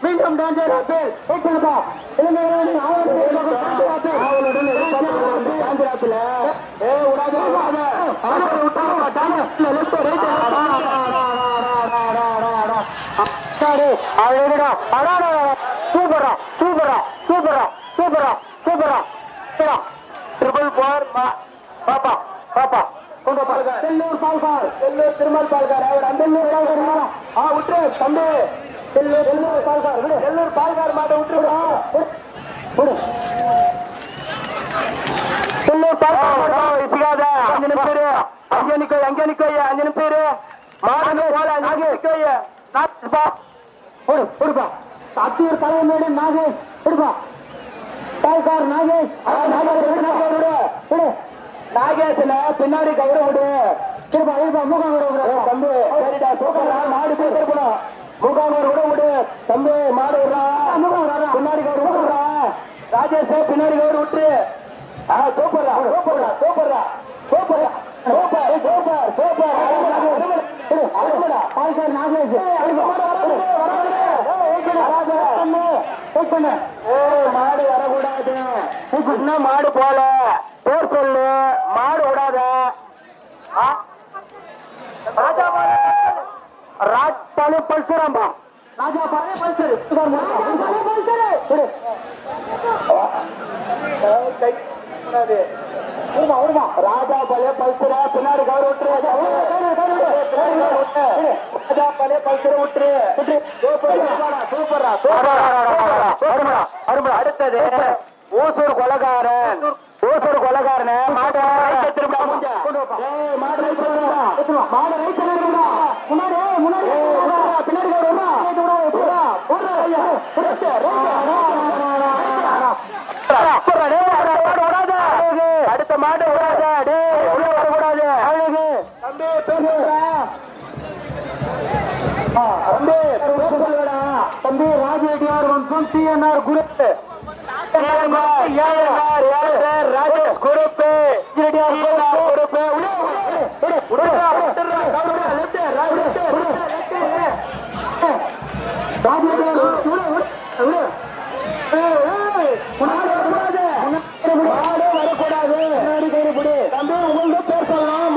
மீண்டும் டான்ஜர் அப்பேல் ஓகேப்பா இளைஞர்கள் அவளுடன் டான்ஜர் ஏ உடாத உடாத ஆளை விட்டாங்க டான்ஜர் லெஃப்ட் ரைட் சாரி அவளோடா அடாடா சூப்பரா சூப்பரா சூப்பரா சூப்பரா சூப்பரா ட்ரிபிள் 4 பாப்பா பாப்பா கொண்டு பாருங்க செல்லூர் பால்கார் செல்லூர் திருமல் பால்கார் அவர் அந்தல்லூர் விட்டு தம்பி செல்லூர் பால்கார் விடு செல்லூர் பால்கார் மாட்ட விட்டுருடா விடு செல்லூர் பால்கார் இசிகாத 5 நிமிஷம் இரு அங்கே நிக்கோ 5 நிமிஷம் இரு மாடு போல அங்கே நிக்கோ நாப்பா விடு விடுப்பா அத்தியூர் தலைமையிட நாகேஷ் விடுப்பா பால்கார் நாகேஷ் விடு நாகேஷ்ல பின்னாடி கவர விடு தம்பி சரிடா சூப்பரா மாடு போய் திருப்பணும் முகாமர் விட விடு தம்பி மாடு விடுறா பின்னாடி கவர விடுறா ராஜேஷ் பின்னாடி கவர விட்டு சூப்பரா சூப்பரா சூப்பரா சூப்பரா super super super Palghar Nagesh மாடு வரக்கூடாது இன்னும் மாடு போல பேர் சொல்லு மாடு விடாத ராஜபாலு பல்சராம்பா ராஜாபாலு பல்சரு ராஜாபாலே பல்சரா பின்னாடி கவர் விட்டுரு ராஜாபாலே பல்சரை விட்டுரு சூப்பரா சூப்பரா அடுத்தது ஓசூர் கொலகாரன் மாடு அடுத்த மாடு விடாத உள்ள வரக்கூடாது தம்பி ராஜேடியார் வம்சம் TNR குரூப் ராஜேஷ் குரூப் வரக்கூடாது தம்பி உங்களுக்கு பேர் சொல்லலாம்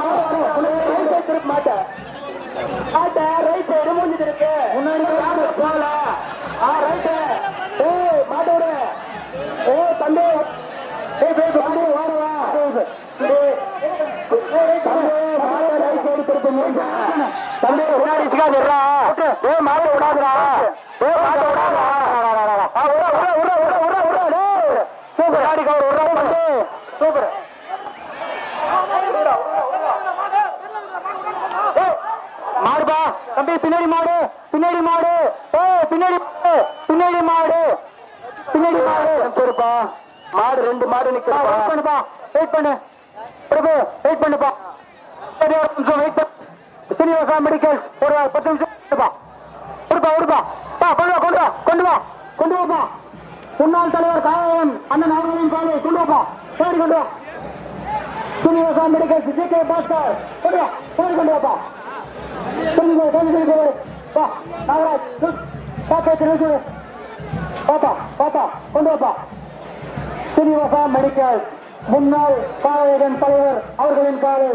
மாட்டேன் ரைட் சைடு முடிஞ்சு இருக்கு முன்னாடி போகல ரைட் மாட்ட விடு தம்பி தம்பி வாரவா ரைட் சைடு திருப்பி தம்பி முன்னாடி சிக்காதுடா மாட்ட விடாதுடா மாட்ட விடாதா சூப்பர் ஆடி கவர் சூப்பர் மாடுபா தம்பி பின்னாடி மாடு சரிப்பா மாடு 2 மாடு நிக்கிறப்பா வெயிட் பண்ணுப்பா சீனிவாசா மெடிக்கல்ஸ் ஒரு 10 நிமிஷம் கொண்டு வாப்பா முன்னாள் தலைவர் காயம் அண்ணன் அவர்களின் காலை கொண்டு வாப்பா சரி கொண்டு வா சீனிவாசா மெடிக்கல்ஸ் JK பாஸ்கர் கொண்டு வாப்பா சீனிவாசா மெடிக்கல் முன்னாள் காவலன் தலைவர் அவர்களின் காலை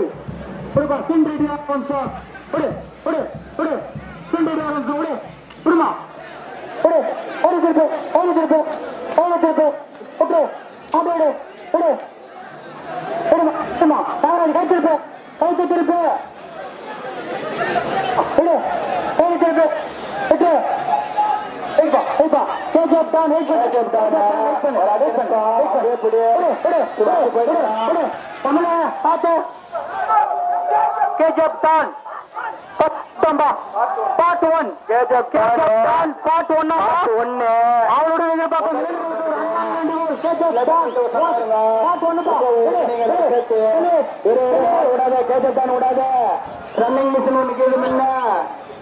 ரன்னிங் மிஷின் ஒண்ணு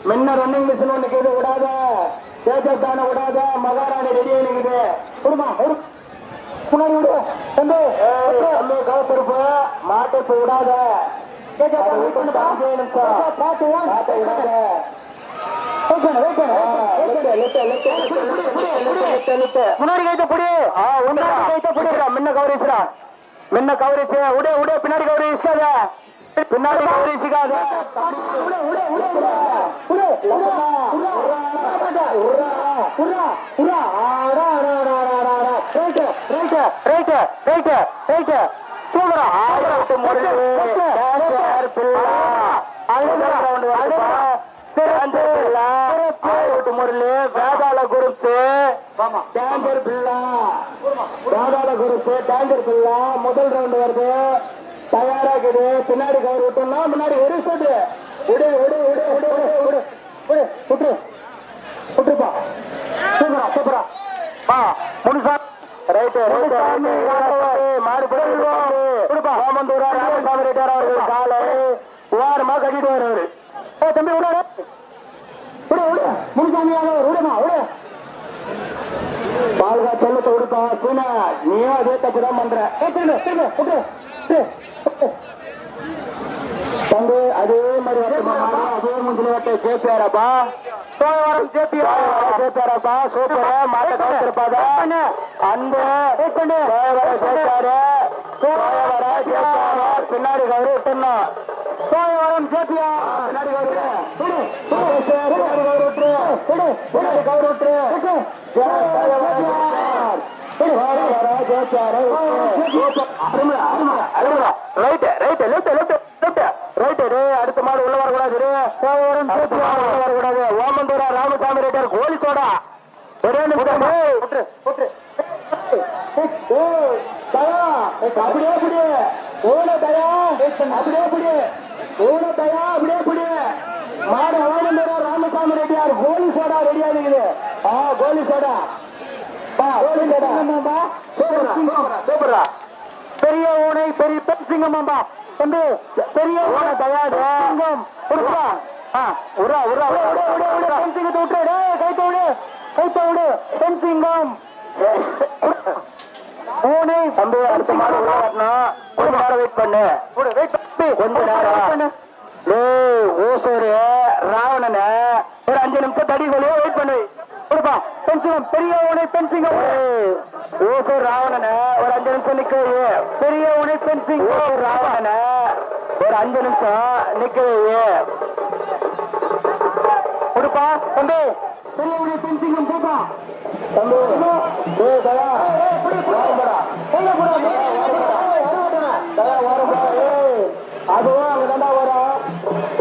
முன்ன ரன்னிங் மிஷின் ஒண்ணு கேது விடாத கேஜப்தான விடாத மகாராணி ரெடி ஆகிக்குது முன்னாடி விடு தம்பி கவப்பருப்பு மாட்டை விடாத விடாத முன்னாடி கைத்த புடி முன்னாடி கைத்த புடிடா முன்ன கவரேஜ்டா முன்ன கவரேஜ் உடே உடே பின்னாடி கவரேஜ்காத பின்னாடி கவரேஜ்காத சூப்பரா ஆயிரத்து முரளி முரளி வேதாள குரூப்ஸ் டேங்கர் பில்லா வேதாள குரூப்ஸ் டேங்கர் பில்லா முதல் ரவுண்ட் வருது தயாராகுது பின்னாடி கவர் விட்டோம்னா முன்னாடி ஒரு ஸ்டெப் விடு விடு விடு விடு விடு விடு விட்டு விட்டுப்பா சூப்பரா சூப்பரா முழுசா ரைட்டு மாடு கொடுப்பா ஓமந்தூரா ராமசாமி ரெட்டியார் அவர்கள் காலை ஓரமா கட்டிட்டு வருவாரு தம்பி விட விடு விடு முனுசாமியாக விடுமா விடு பால்கா செல்லத்தை விடுப்பா சீனா நீயும் அதே தப்பு தான் பண்ற தம்பி அதே மாதிரி அதே முந்தின வட்டை ஜேபிஆரப்பா ஜேபிஆரப்பா சூப்பர் மாட்ட கவுத்திருப்பாத அந்த பின்னாடி கவரு விட்டுணும் சோழவரம் ஜேபிஆர் பின்னாடி கவரு விட்டுரு அடுத்த மாடு உள்ள வரக்கூடாது வரக்கூடாது ஓமந்தூரா ராமசாமி ரெட்டியார் கோலி சோடா ஒரே நிமிஷம் அப்படியே புடி ஊன தயா அப்படியே புடி ஊன தயா அப்படியே புடி மாடு ஓமந்தூரா ராமசாமி ரெட்டியார் கோலி சோடா ரெடியா இருக்குது கோலி சோடா பெரிய ஊனை பெரிய பெண் சிங்கம்மா தம்பி பெரிய ஊனை தயார் சிங்கம் பெண் சிங்கத்தை விட்டு கைத்த விடு பெண் சிங்கம் ஊனை தம்பி அடுத்த மாடு உள்ள வரணும் ஒரு மாடு வெயிட் பண்ணு கொஞ்ச நேரம் ஓசூரு ராவணன ஒரு 5 நிமிஷம் தடி கொலையோ வெயிட் பண்ணு கொடுப்பா பென்சிங்கம் பெரிய ஊனை பென்சிங்கம் ஓசூர் ராவணன ஒரு 5 நிமிஷம் நிக்க பெரிய ஊனை பென்சிங் ஓசூர் ராவணன ஒரு 5 நிமிஷம் நிக்க கொடுப்பா தம்பி பெரிய ஊனை பென்சிங்கம் போப்பா தம்பி அதுவும் அங்கதாண்டா வரும்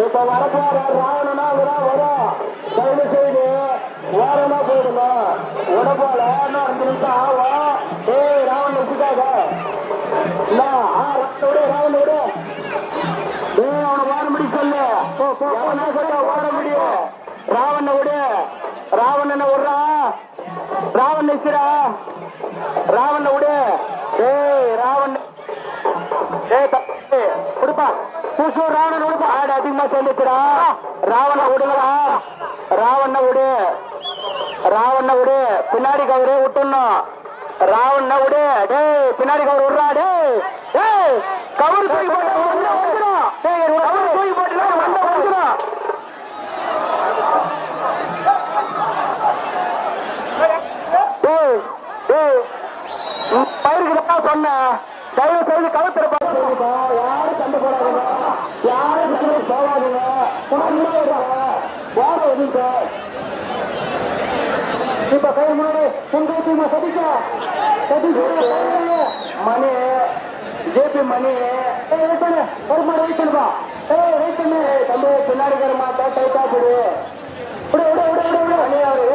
இப்ப வரப்போற ராவணனா வரும் கைது செய்து ஓரமா போயிடணும் உடம்போல 5 நிமிஷம் ஆகும் ராவண வச்சுக்காத ராவண விடு அவனை ஓட முடியும் சொல்லு ஓட முடியும் ராவண விடு ராவணனை விடுறா ராவண நிச்சுடா ராவண விடு ராவண கொடுப்பா பூசூர் ராவணன் விடுப்பா ஆடு அதிகமா சொல்லிச்சுடா ராவண விடுங்களா ராவண விடு பின்னாடி கவரு விட்டுணும் ராவண விடு பின்னாடி கவர் விடுறா கவரு தூக்கி போட்டு கவரு தூக்கி போட்டு பயிருக்கு தான் சொன்னேன் தயவு செய்து கவத்திருப்பா யாரும் சண்டை போடாதுங்க யாரும் சண்டை போகாதுங்க போட ஒதுங்க இப்ப கை முன்னாடி உங்க சதிக்க மணி ஜேபி மணி வெயிட் பண்ணு ஒரு மாதிரி வெயிட் பண்ணுப்பா வெயிட் பண்ணு தம்பி பின்னாடி வர மாட்டா டைட்டா போடு மணி அவரு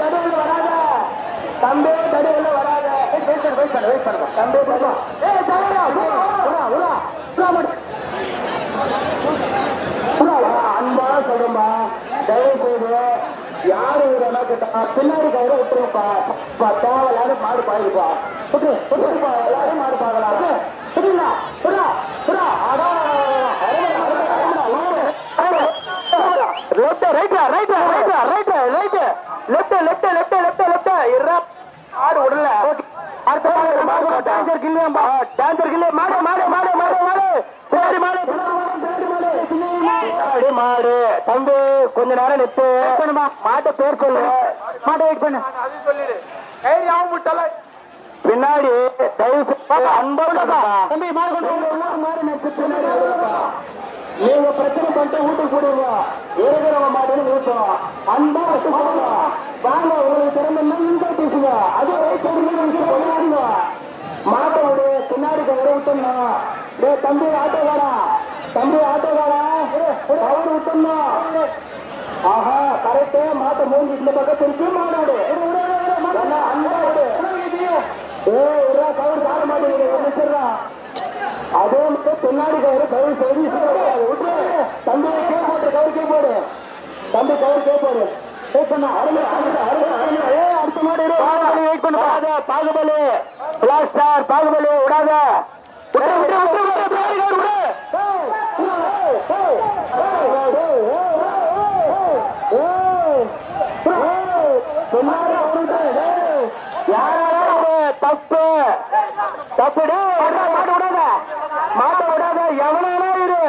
தடுவில் வராத தம்பி தடுவில் வராத வெயிட் பண்ணுப்பா தம்பி அன்பா சொல்றா தயவு செய்து யாரு பின்னாடி கவரை விட்டுருப்பா தேவையில்லாத மாடு பாயிருப்பா எல்லாரும் மாடு பார்க்கலாம் ஆடு விடல மாடு தம்பி கொஞ்ச நேரம் நித்து மாட்டை பேர் சொல்லு. மாட்டை வெயிட் பண்ணு. பின்னாடி தயவு அன்பா தம்பி மாடு நீங்க பிரச்சனை பண்ணிட்டு வீட்டுக்கு போடுங்க. இருக்கிறவங்க மாட்டேன்னு ஊட்டும் அன்பா வாங்க. உங்களுக்கு திறமை இங்க பேசுங்க. அது மாட்டை விடு. பின்னாடி வர விட்டோம்னா தம்பி ஆட்டோகாரா அவர் விட்டோம்னா ஆஹா கரெக்ட். மாட்டை மூஞ்சி இந்த பக்கம் திருப்பி மாடு விடு. அன்பா விடு. கவுரு கார மாட்டேங்குது. அதே மட்டும் பின்னாடி கவுரு கவுரு சரி விட்டு தம்பி கே போட்டு கவுரு கே போடு. தம்பி கவுரு கே போடு. அடுத்த மாடு வெயிட் பண்ணு. பாகுபலி பிளாஸ்டார் பாகுபலி விடாத. தப்பு தப்புடு. மாட்ட விடாத எவனாலும் இரு.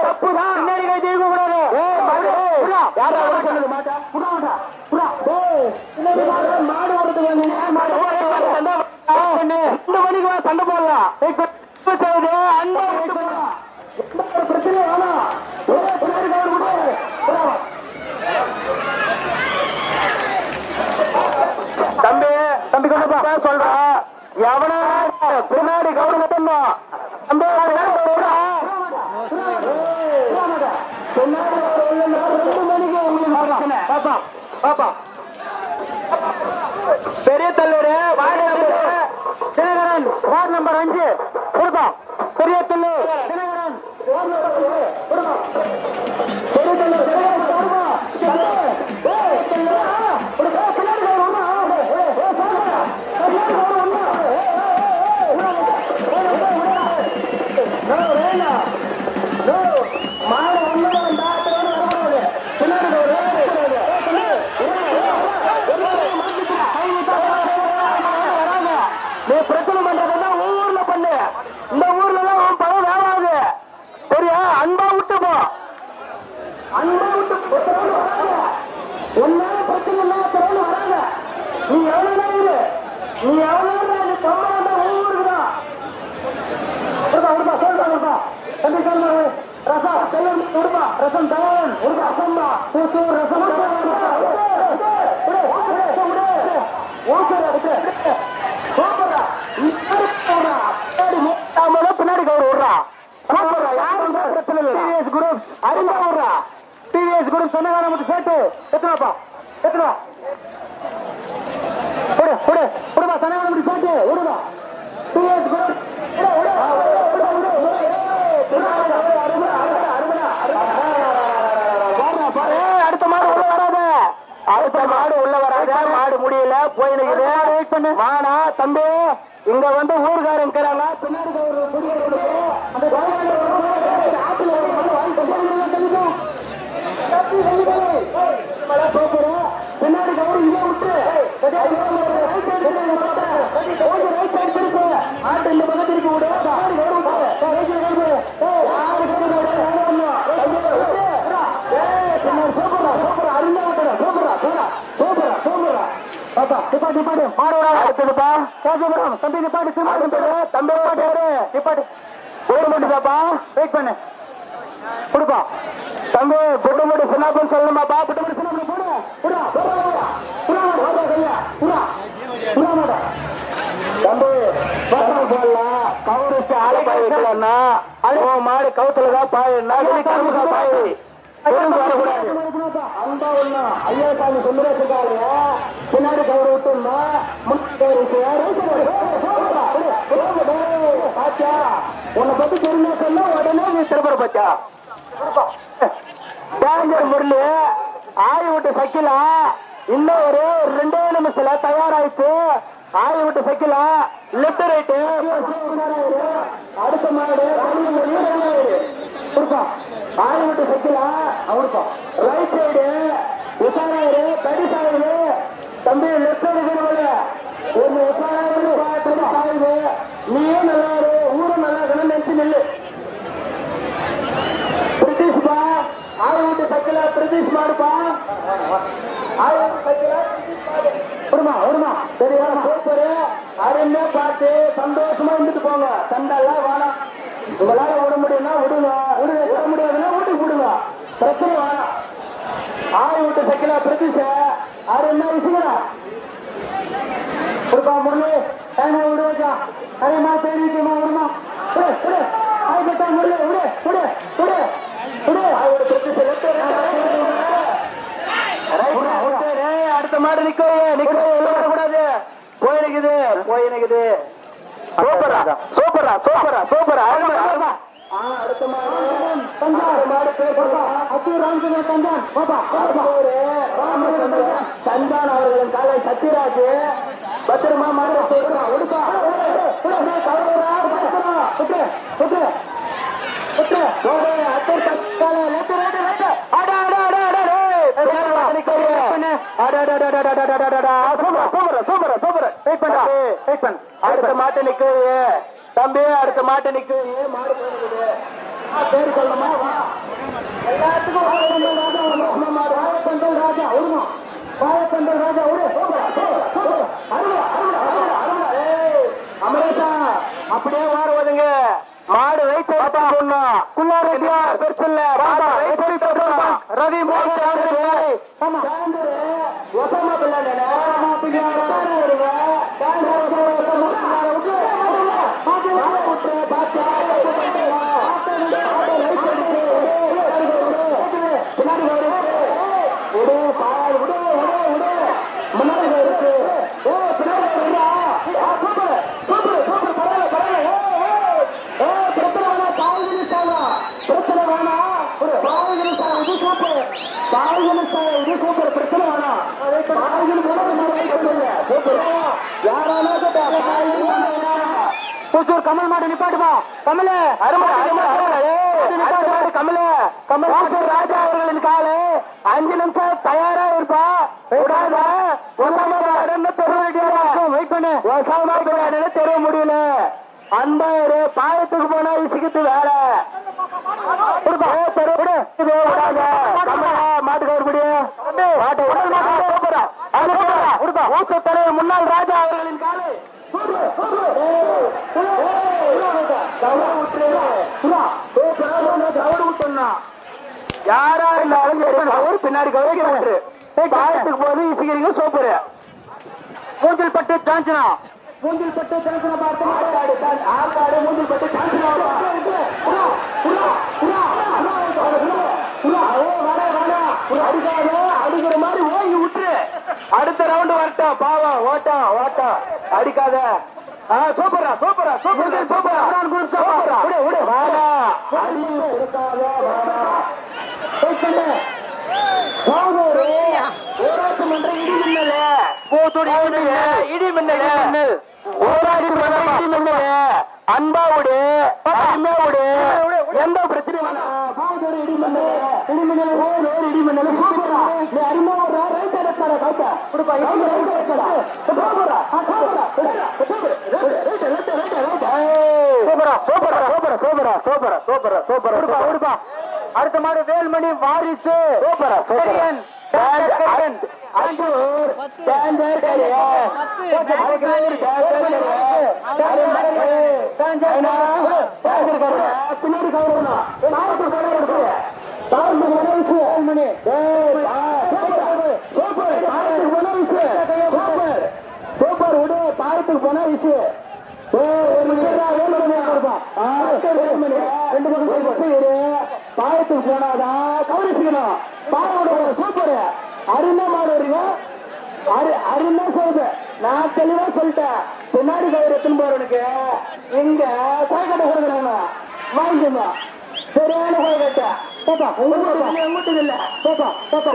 தப்புதான். பின்னாடி கை தீர்க்க கூடாது. சொல்லுது மாட்டா மாடு ஓடுறதுக்கு வந்து 2 மணிக்கு சண்டை போடலாம். பிரச்சனை வேணாம். தம்பி கொண்டு சொல்றா. எவனா பின்னாடி கவுரு மட்டும்தான். பெரிய தள்ளூர் தினகரன் வார்டு நம்பர் 5 கொடுப்பா. பெரிய தள்ளூர் தினகரன் பிரச்சனை பண்றதுன்னா ஊர்ல பண்ணு. இந்த ஊர்ல எல்லாம் பணம் வேணாது. சரியா? அன்பா விட்டு போ. அன்பா விட்டு ஒன்னால பிரச்சனை இல்லாம வராங்க. நீ எவ்வளவு இரு. நீ எவ்வளவு தொம்மா ஊருக்குதான் சொல்றா. தம்பி சொல்ல ரசா செல்லம் உருவா ரசம் தவன் ஒரு அசம்பா பூசூர் ரசம் பின்னாடி கவர் விடுறா. அறிந்தா விடுறா. டிவிஎஸ் குரூப் சொன்னதான மட்டும் சேர்த்து எத்தனாப்பா எத்தனா விடுவா. சொன்னதான மட்டும் சேர்த்து விடுவா. டிவிஎஸ் குரூப் அடுத்த மாடு உள்ள வராத. மாடு முடியல போயின்னு வானா தம்பி. இங்க வந்து ஊர்காரன் இருக்கிறாங்க. பின்னாடி பின்னாடி கவுரு இங்க விட்டு ஆட்டு இந்த பக்கம் திருப்பி விடு. தம்பி புட்டமட்டு சின்னப்பன் சொல்லணுமாப்பா. புட்டமட்டு சின்ன தம்பி போடலாம். கவுருக்கு ஆளை பாய் வைக்கலன்னா மாடு கவுத்துலதான் பாயுன்னா கரும்புக்கா பாய் அன்பா ஒண்ணா. ஐயாசாமி சுந்தரேசாலய பின்னாடி கவுரு விட்டோம்னா பாச்சா உன்னை பத்தி தெரிஞ்சா சொன்னா உடனே நீ திருப்பற பாச்சா. டேஞ்சர் முரளி ஆய் விட்டு சக்கிலா இன்னும் ஒரு 2 நிமிஷத்துல தயாராயிடுச்சு. ஆய் விட்டு சக்கிலா லெப்ட் ரைட்டு அடுத்த மாடு ஆய் விட்டு சக்கிலா அவருப்பா. ரைட் சைடு உசாராயிரு தடி சாயுது. தம்பி லெப்ட் சைடு திருவள்ள ஒன்னு உசாராயிரு தடி சாயுது. நீயும் நல்லா இரு. ஊரும் நல்லா இருக்கணும் நினைச்சு நெல்லு. பிரிட்டிஷ் பா ஆய் மாடுப்பா விடுமா விடுமா சரியா சூப்பரு அருமையா பார்த்து சந்தோஷமா இருந்துட்டு போங்க சண்டெல்லாம் வேணாம் உங்களால விட முடியும்னா விடுங்க விட முடியாதுன்னா வீட்டுக்கு விடுங்க பிரச்சனை வேணாம் ஆறு விட்டு சைக்கிளா பிரதிஷ அருமையா விசுங்களா கொடுப்பா முரளி டைம் விடுவாச்சா அரைமா பேரிக்குமா விடுமா ஆயிட்டா முரளி விடு விடு விடு விடு அவரோட பிரதிஷ அடுத்த மாடு நிக்க கூடாது போயிருக்குது சூப்பரா சூப்பரா சூப்பரா சூப்பரா அடுத்த சந்தான் அவர்களின் காலை சத்யராஜ் பத்திரமா மாடு அடுத்த மாட்டை நிக்க தம்பி அடுத்த மாட்டை நிக்க மாடு பேரு சொல்லணுமா எல்லாத்துக்கும் வாழைப்பந்தல் ராஜா விடுமா வாழைப்பந்தல் ராஜா விடு அமரேஷா அப்படியே மாறுவதுங்க மாடு வைத்து குள்ளாரியா பெருசு இல்ல ரவி புத்தூர் கமல் மாடு நிப்பாட்டுமா கமல கமல கமல் ராஜா அவர்களின் காலை 5 நிமிஷம் தயாரா இருப்பா தெரிய முடியல அந்த பாயத்துக்கு போனா இசுக்கிட்டு வேற மாட்டுக்கு முடியும் தலைவர் முன்னாள் ராஜா அவர்களின் காலை யாரா இருந்தாலும் பின்னாடி கவனிக்கிறாரு போது இசுக்கிறீங்க சோப்பரு மூங்கில் பட்டு சாஞ்சனா மூங்கில் பட்டு சாஞ்சனா பார்த்து ஆற்காடு மூங்கில் பட்டு சாஞ்சனா அடிக்கிற மாதிரி ஓங்கி விட்டுரு அடுத்த ரவுண்ட் வரட்டும் பாவம் ஓட்டம் ஓட்டம் அடிக்காத சூப்பரா சூப்பரா சூப்பரா சூப்பரா ஊராட்சி மன்ற இடி மின்னல் ஊராட்சி மன்ற இடி மின்னல் அன்பாவுடு அருமையாவுடு எந்த பிரச்சனையும் இடி மின்னல் இடி மின்னல் அருமையா ரைட் எடுத்தார கவுத்த கொடுப்பா அடுத்த மாடு வேல்மணி வாரிசு சூப்பர் விடு பாரத்துக்கு போனா விஷயம் பாயத்துக்கு போனாதான் கவனிச்சுக்கணும் பாயோட சூப்பர் அருமையா மாடு வரீங்க அருமையா சொல்லுது நான் தெளிவா சொல்லிட்டேன் பின்னாடி கயிறு எத்தனை போறவனுக்கு இங்க கோயக்கட்டை கொடுக்குறாங்க வாங்கிக்கோங்க சரியான கோயக்கட்டை பாப்பா உங்கள்கிட்ட இல்ல பாப்பா பாப்பா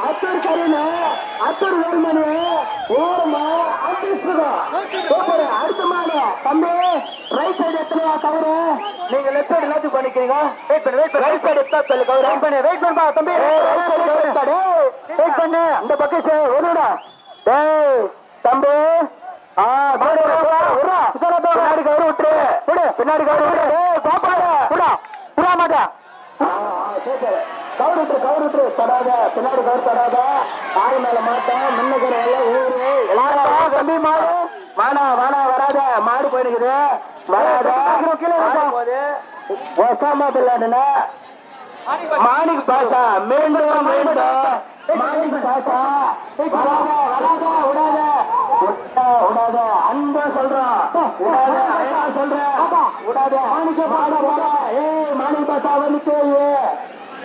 அத்தூர் கருணா அத்தூர் வேல்மணி ஓரமா அடுத்த மாடு தம்பி ரைட் சைடு எத்தனையா கவரு நீங்க லெஃப்ட் சைடு எல்லாத்துக்கும் பண்ணிக்கிறீங்க வெயிட் பண்ணு ரைட் சைடு எத்தா சொல்லு கவரு வெயிட் பண்ணு தம்பி வெயிட் பண்ணு இந்த பக்கம் ஒருடா டேய் தம்பி பின்னாடி கவரு விட்டுரு பின்னாடி கவரு விடு பாப்பா விடா விடா மாட்டேன் கவர் விட்டுரு தொடாத பின்னாடி கவர் தொடாத ஆறு மேல மாட்டோம் முன்னுக்கிற எல்லாம் ஊரு எல்லாரும் தம்பி மாடு வானா வராத மாடு போயிருக்குது வராத போது ஒசாமதுன்னா மாணிக்கு பாசா மீண்டும் மாணிக்கு பாசா விடாத அன்பா சொல்றான் விடாத மாணிக்க பாசா மாணிக்கு பாசாவை நிக்கவே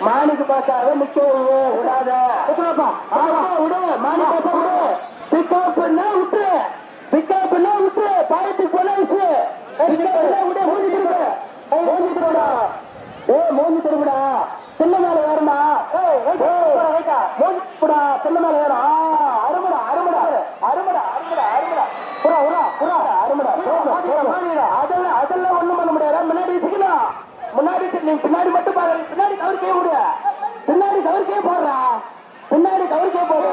மாணிக்கு பாசாவை நிக்கவே விடாத விடு மாணி பாசா விடு பிக்கப் விட்டு பாயத்துக்கு போனாச்சு விட மூஞ்சி திருவிடா சின்ன மேல வேறமா மூஞ்சிடா சின்ன மேல வேற அருமடா அதெல்லாம் ஒண்ணும் பண்ண முடியாது முன்னாடி வச்சுக்கலாம் முன்னாடி நீ பின்னாடி மட்டும் பாரு பின்னாடி கவர்க்கே விடு பின்னாடி கவர்க்கே போடுறா பின்னாடி கவர்க்கே போடு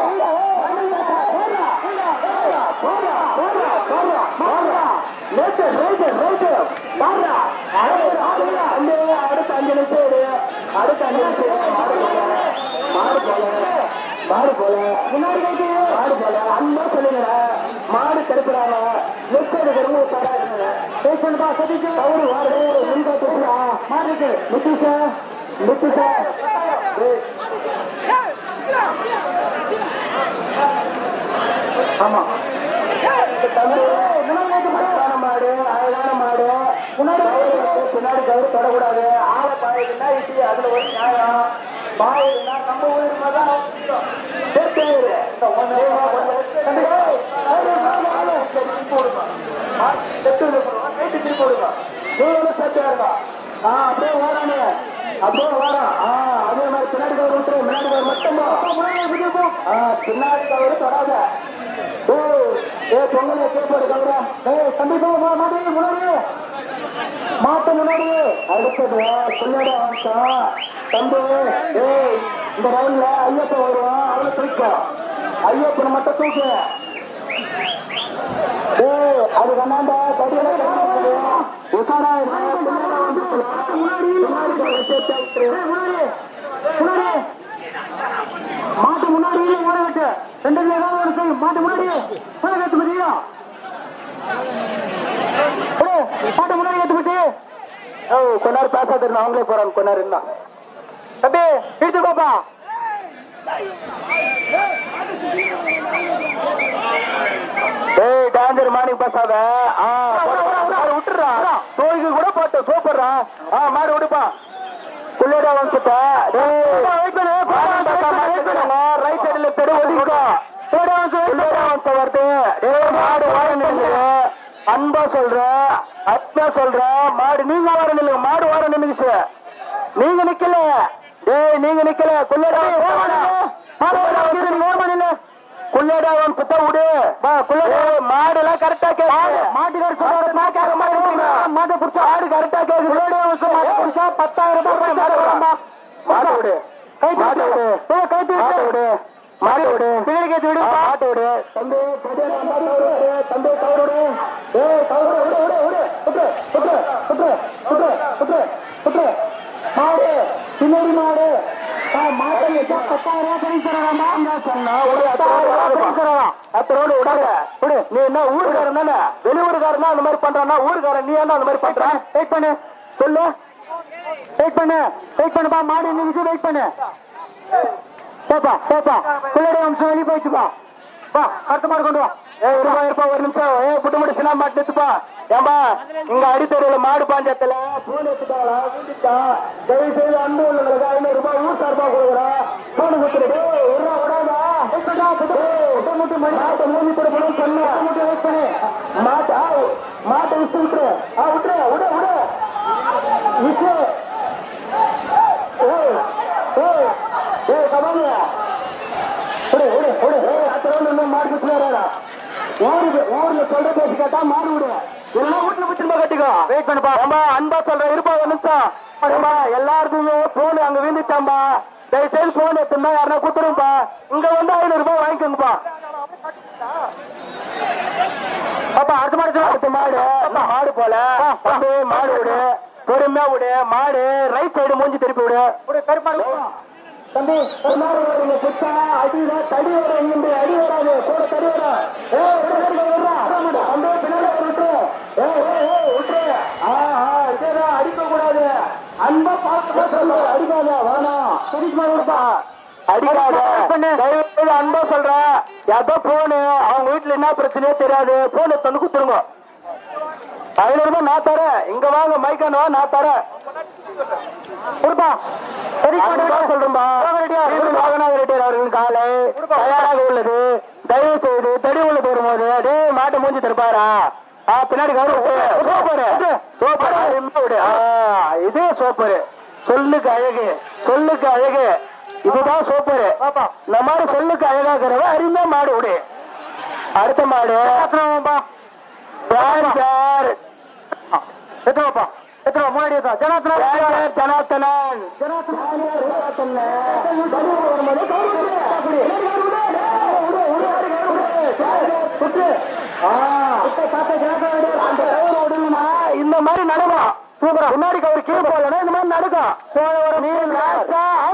அடுத்த 5 நிமிஷம் மாடு போல முன்னாடி மாடு போல அன்பா சொல்லுங்க மாடு கருப்புறாங்க லெஃப்ட் சைடு கரும்பு சாரா இருக்குங்க சதீஷ் அவரு வாரு முன்கா பேசுறா மாடு இருக்கு நித்திஷா ஆமா மாடு அழகான மாடு பின்னாடி கவரு தொடக்கூடாது ஆளை பாயுதுன்னா இட்டி அதுல ஒரு நியாயம் பாயுதுன்னா நம்ம ஊருமாதான் அப்படியே ஓடானு அப்படியே ஓடும் அதே மாதிரி பின்னாடி கவர் விட்டுரு முன்னாடி கவர் மட்டும் பின்னாடி கவரு தொடாத பொங்கலை கேட்பாரு கவரா கண்டிப்பா முன்னாடி மாட்ட முன்னாடி அடுத்தது பிள்ளையோட வம்சம் தம்பி இந்த ரயில்ல ஐயப்பன் வருவான் அவளை தூக்கும் ஐயப்பனை மட்டும் தூக்கு அது கண்ணாண்ட கடியில உசாரா மாட்டு முன்னாடி ஓட விட்டு ரெண்டு ஏதாவது ஒரு செய்யும் மாட்டு முன்னாடி ஏற்று மதியா மாட்டு முன்னாடி ஏற்றுப்பட்டு கொஞ்ச நேரம் பேசாது இருந்தா அவங்களே போறாங்க கொஞ்ச நேரம் இருந்தா தம்பி இழுத்து பாப்பா டாஞ்சர் மார்னிங் பேசாத விட்டுறா தோய்க்கு கூட போட்டு சூப்பர்றா மாடு விடுப்பா புள்ளையா வந்துட்ட ரைட் சைடுல தெரு வருது மாடு அன்பா சொல்ற மாடு நீங்க வர நில்லுங்க மாடு வர நின்னுச்சு நீங்க நிக்கல நீங்க நிக்கல குள்ளடா புத்த விடு மாடு எல்லாம் கரெக்டா கேட்க மாட்டுக்கார மாட்டை பிடிச்சா ஆடு கரெக்டா கேட்குது 10,000 ரூபாய் மாடு விடு மாட்டு விடு மாடு விடு பிள்ளைக்கு விடு மாட்டு விடு தம்பி தம்பி தவறு மாடு பின்னாடி மாடு மாட்டை 10,000 சொன்னா அத்தனோடு விடாத விடு நீ என்ன ஊருக்காரன் தானே வெளியூருக்காரன் தான் அந்த மாதிரி பண்றான்னா ஊருக்காரன் நீ என்ன அந்த மாதிரி பண்ற வெயிட் பண்ணு சொல்லு வெயிட் பண்ணுப்பா மாடு நிமிஷம் வெயிட் பண்ணு போப்பா பிள்ளைய அம்சம் வெளியே போயிடுச்சுப்பா வா அடுத்த மாடு கொண்டு வா இருப்பா ஒரு நிமிஷம் புட்டு முடிச்சுனா மாட்டு எடுத்துப்பா ஏம்பா இங்க அடித்தறியில மாடு பாஞ்சத்துல போன் எடுத்துட்டாளா வீட்டுட்டா தயவு செய்து அன்பு உள்ளவங்களுக்கு 500 ரூபாய் ஊர் சார்பா கொடுக்குறா போன கொடுத்துரு விடாதா மாட்டை மூவி கொடுக்கணும் சொன்ன வெயிட் பண்ணு மாட்டை விட்டு விட்டுரு விடு விட்டு கபாலியா ஊர்ல சொல்ற பேசி கேட்டா மாடு விடு எல்லாம் வீட்டுல பிடிச்சிருப்பா கட்டிக்கோ வெயிட் பண்ணுப்பா அன்பா சொல்றேன் இருப்பா ஒரு நிமிஷம் எல்லாருக்குமே போன் அங்க வீந்துச்சாம்பா தயவு செய்து போன் எடுத்துனா யாருன்னா குத்துருப்பா இங்க வந்து 500 ரூபாய் வாங்கிக்கோங்கப்பா பாப்பா அடுத்த மாடு போல மாடு விடு பொறுமையா விடு. மாடு ரைட் சைடு மூஞ்சி திருப்பி விடு. தம்பி புத்தா அடியில தடி வர அடி வராது கூட தடி வரும். அடிக்க கூடாது. அன்பா பார்க்க அடிக்காத வேணாம். அடிக்காத அன்பா சொல்ற. ஏதோ போனு அவங்க வீட்டுல என்ன பிரச்சனையே தெரியாது. போன தந்து குத்துருங்க. 500 ரூபாய் நான் தரேன். இங்க வாங்க மைக்கானவா நான் தரேன். சொல்றேன்பா. அவர்களின் காலை தயாராக உள்ளது. தயவு செய்து தடி உள்ள போடும்போது அதே மாட்டை மூஞ்சி திருப்பாரா பின்னாடி இதே சோப்பரு. சொல்லுக்கு அழகு, சொல்லுக்கு அழகு. இதுதான் சோப்பரு. இந்த மாதிரி சொல்லுக்கு அழகாகிறவ அருமையா மாடு விடு. அடுத்த மாடு முன்னாடி ஜனார்த்தனன். இந்த மாதிரி நடக்கும். முன்னாடி அவர் கீழே போகலன்னா இந்த மாதிரி நடக்கும்.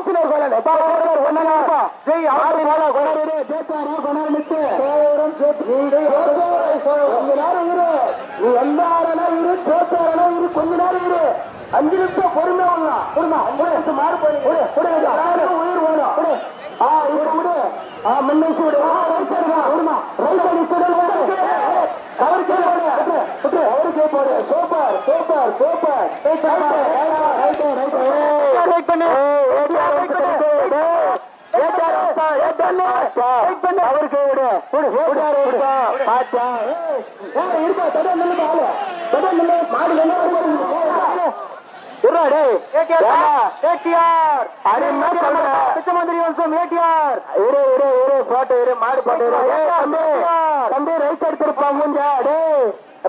ஆஞ்சநேயர் கொஞ்ச நேரம் இரு. 5 நிமிஷம் பொறுமையா மாறு உயிர் வேணும். முன்னேசி விடு. அவருக்கே போடு. Super super super. அவருக்கு விடு. தம்பி ரைட் சைடு திருப்பா. மூஞ்ச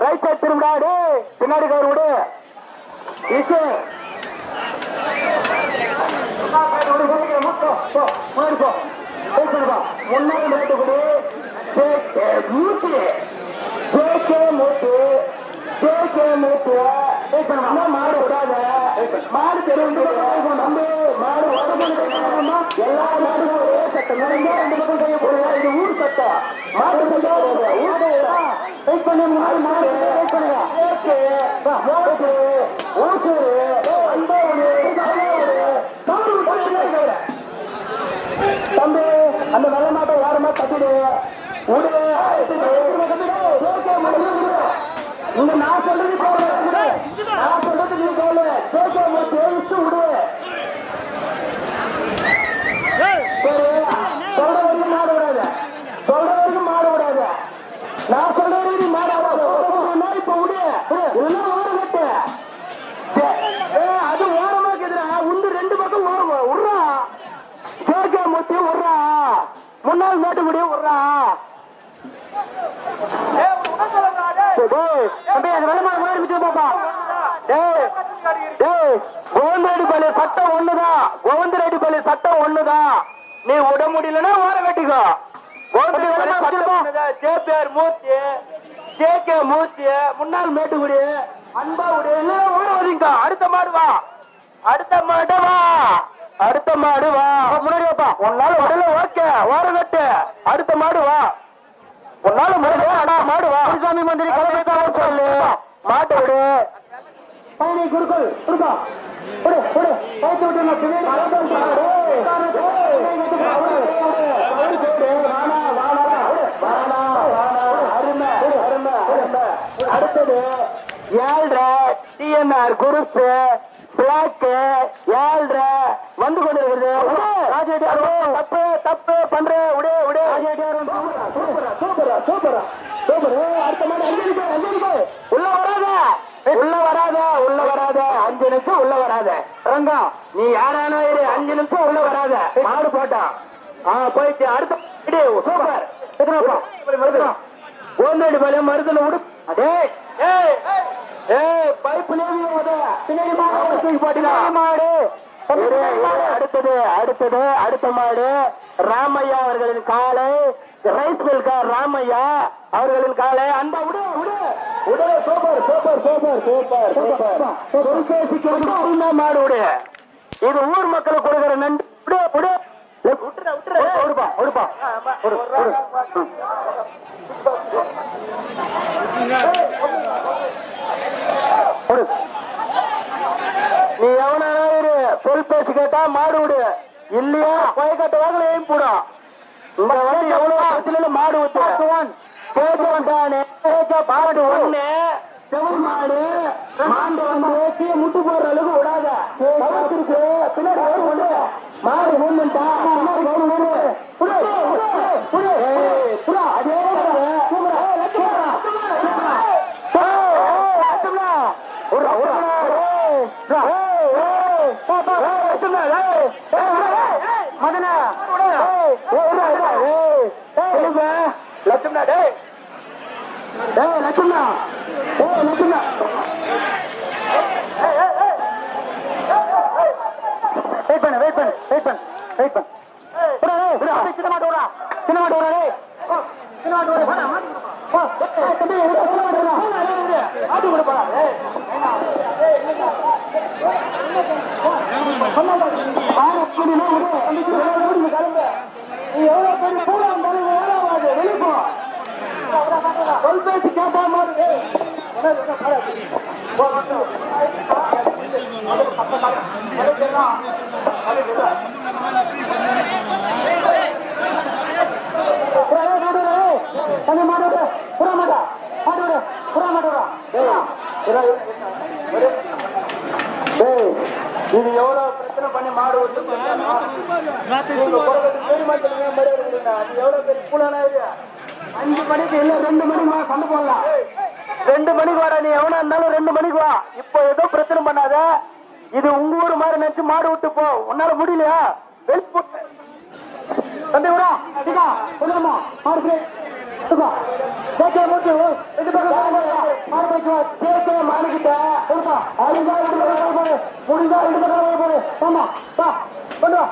ரைட் சைடு திரும்பா. பின்னாடி கவர் விடு. முன்னாடி மேட்டுக்குடி மூச்சு மாடு விடாத. மாடு தெரிந்து நம்பி மாடு எல்லா மாடும் ஒரே சட்டம். 2 பக்கம் செய்யக்கூடிய இது ஊர் சட்டம். மாடு தம்பி அந்த நல்ல மாட்டை யாருமா தட்டிடு. இங்க நான் சொல்றது நான் சொல்றது நீ போல தேவிச்சு விடு. சொல்ற வரைக்கும் மாட விடாத. சொல்ற வரைக்கும் மாட விடாத. நான் சொல்ற வரைக்கும் மாட விடாத. இப்ப விடு. இதெல்லாம் ஓர கட்டு. அது ஓரமா கேக்குறா. உண்டு 2 பக்கம் ஓரமா விடுறா. கேட்க மொத்தியும் விடுறா. முன்னாள் மேட்டு முடியும் விடுறா. கோவிந்தரெட்டிப்பள்ளி சட்டம் ஒண்ணுதான். கோவிந்தரெட்டிப்பள்ளி சட்டம் ஒண்ணுதான். நீ விட முடியலன்னா ஓர வெட்டிக்கோ. முன்னாள் மேட்டுக்குடி அன்பா விடு. ஓர வரிங்க. அடுத்த மாடு வா. அடுத்த மாடு வா. அடுத்த மாடு வா. முன்னாடி வாப்பா. உன்னால உடல ஓகே. ஓர வெட்டு. அடுத்த மாடு வா. உன்னால முடியல. அடா மாடு வா. சாமி மந்திரி கலவை சொல்லு. மாட்டை விடு. பயணி குறுக்கள் குறுக்கா பயிற்சி விட்டு அடுத்தது 7 டிஎன்ஆர் குரூப் பிளாக் 7 வந்து கொண்டிருக்கிறது. தப்பு தப்பு பண்ற விடு விடு. அடுத்த மாதிரி உள்ள வராத. உள்ள வராத. உள்ள வராத. 5 நிமிஷம் உள்ள வராத. ரங்கம் நீ யாரானோ இரு. 5 நிமிஷம் உள்ள வராத. மாடு போட்டான். போயிட்டு அடுத்த சூப்பர். கோந்தேடி பாளையம் மருந்துல விடு. அதே பைப்பு மாடு. அடுத்தது அடுத்தது அடுத்த மாடு ராமையா அவர்களின் காலை. ரைஸ் மில்கார் ராமையா அவர்களின் காலை. அந்த விடு விடு super super super super super தொலைபேசிக்கு வந்து மாடு விடு. இது ஊர் மக்களுக்கு கொடுக்குற நன்றி. நீ எவனாரு சொல் பேச்சு கேட்டா மாடு விடு, இல்லையா பயக்கட்ட வாங்கல ஏன் போடும். இந்த வந்து எவ்வளவு மாடு ஊத்துவான் பாடு ஒண்ணு செவல் மாடு மாண்டு வந்து முட்டு போடுற அளவுக்கு விடாத பின்னாடி மாடு ஒண்ணுட்டா அதே மதனா லட்சுமணா டே லட்சுமணா லட்சுமணா வெயிட் பண்ணு வெயிட் பண்ணு வெயிட் பண்ணு வெயிட் பண்ணு சின்ன மாட்டு விடா சின்ன மாட்டு விடா சின்ன மாட்டு விடா ஆட்டு கொடுப்பா தொல்பேசி கேட்டா மாடு புறா மாட்டா புறா மாட்டா இது எவ்வளவு பிரச்சனை பண்ணி மாடு விட்டு எவ்வளவு பேர் கூலான 5 மணிக்கு இல்ல 2 மணிக்கு கொண்டு போடலாம். 2 மணிக்கு வர நீ எவனா இருந்தாலும் 2 மணிக்கு வா. இப்போ ஏதோ பிரச்சனை பண்ணாத. இது உங்க ஊர் மாதிரி நினைச்சு மாடு விட்டு போ. உன்னால முடியலையா தம்பி விடா அதிகா சொல்லுமா மாடு மாணிக்கிட்ட முடிஞ்சா ஆமா கொண்டு வா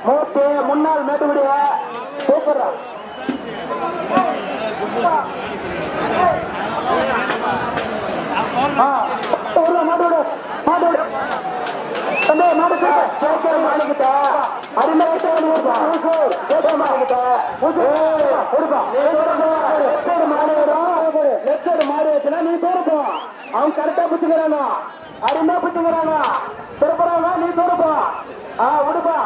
மூத்து முன்னாள் மேட்டுவிடிய சூப்பர் மாட்டோடு மாட்டோடு மாடு மாணிக்கிட்ட மாடு வச்சுனா நீ தோறுப்போம். அவன் கரெக்டா புத்துக்கிறாங்க அருமையா புத்துக்கிறாங்க திருப்புறாங்க நீ தோறுப்பா விடுப்பா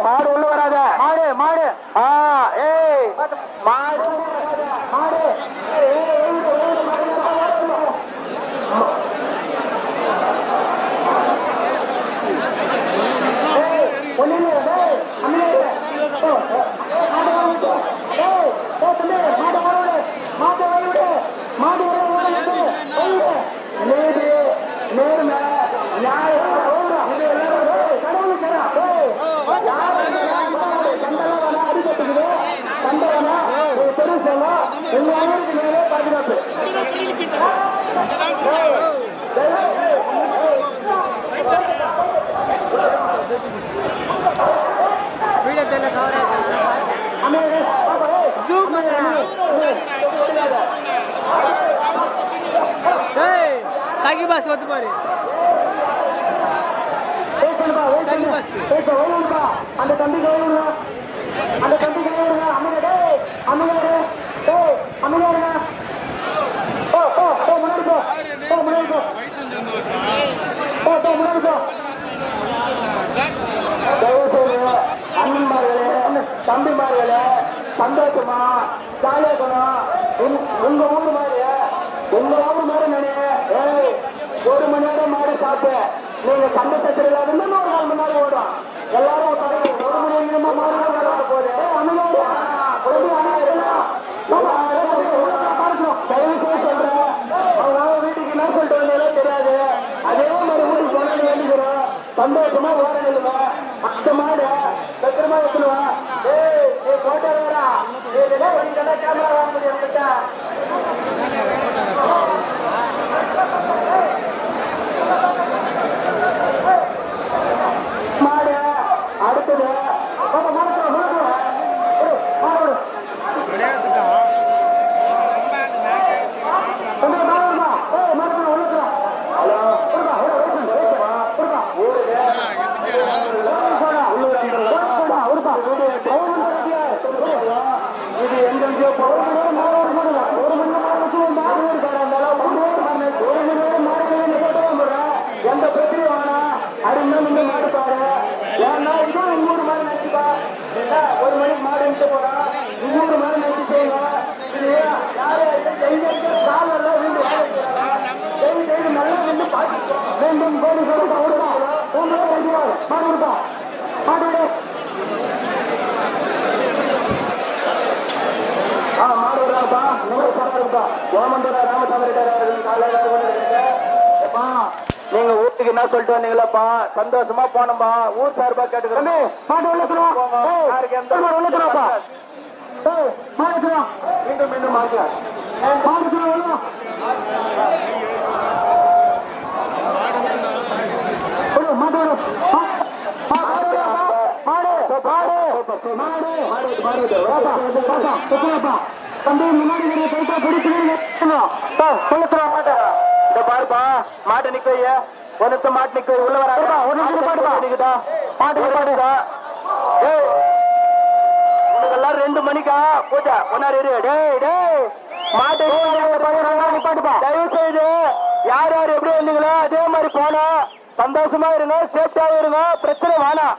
மாடு உள்ள வராத மாடு மாடு மாடு மாடு பாதுகாப்பு சாகி பாஸ் வந்து பாரு அந்த தம்பி அந்த தம்பி முன்னாடி அண்ணன்மார்களே தம்பிமார்களே சந்தோஷமா ஜாலியா இருக்கணும். உங்க ஊர் மாதிரி நினைவு 1 மணி நேரம் மாடு சாப்பிட்டு நீங்க சண்டை சச்சரவு இல்லாத 4 மணி நேரம் ஓடும். எல்லாரும் 1 மணி நேரமா மாடு போகுது. தயவு செய்து சொல்றேன், அவங்க வீட்டுக்கு என்ன சொல்லிட்டு வந்தாலும் தெரியாது. அதே மாதிரி வீட்டுக்கு போனாலும் வேண்டிக்கிறோம். சந்தோஷமா ஓர நில்லுங்க. அந்த மாடு பத்திரமா எடுத்துருவா. ஏய் போட்டோ வேறா கேமரா வாங்க முடியும் கிட்ட. மாடு அடுத்தது இது எங்கெங்கயோ எந்த பிரச்சனையும் வேணா அருமை நீங்க மாடு பாரு. ஏன்னா இதுவும் இன்னொரு மாதிரி நினைச்சுப்பா. ஒரு மணிக்கு மாடு நினைச்சு போறா இன்னொரு மாதிரி நினைச்சு செய்யணும். இது யாரு காலெல்லாம் வீண்டு செய்து நல்லா வந்து பார்த்து வேண்டும் கோடி சொல்லிட்டா விடுவா மாடு விடுப்பா மாடு விடு. மாடு விடுறாப்பா நீங்க சொல்றாருப்பா. ஓமந்தூர ராமசாமி அவர்கள் காலையில நீங்க ஊருக்கு என்ன சொல்லிட்டு வந்தீங்களாப்பா? சந்தோஷமா போனோம்பா. ஊர் சார்பா கேட்டுக்கிறோம். மீண்டும் மீண்டும் மாட்டலாம். தம்பி முன்னாடி கைத்தா பிடிச்சு மாட்டேன். இந்த பாருப்பா மாட்டை நிக்க ஒருத்த மாட்டு நிக்க உள்ள வராடா. மாட்டு பாடுதா உனக்கெல்லாம் 2 மணிக்கா பூஜா ஒன்னாரு. டேய் டேய் மாட்டை நிப்பாட்டுப்பா. தயவு செய்து யார் யார் எப்படி இருந்தீங்களோ அதே மாதிரி போனா சந்தோஷமா இருங்க, சேஃப்டியா இருங்க, பிரச்சனை வேணாம்.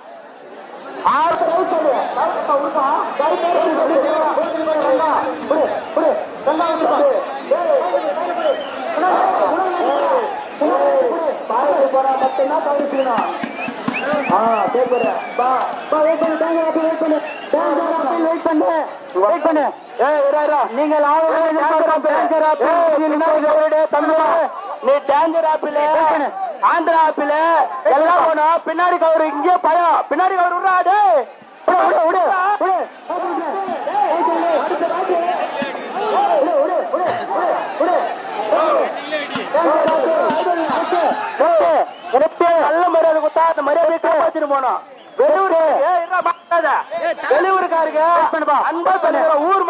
நீ டேஞ்சர் ஆப்பிள் ஆந்திரா ஆப்பிள் எல்லாம் போனா பின்னாடி கவரு இங்கே பயம். பின்னாடி கவரு விடுறாடு. நல்ல மரியாதை கொடுத்தா அந்த மரியாதையை காப்பாத்திட்டு போனோம். வெளியூருக்காருங்க அன்பா பண்ணுற ஊர்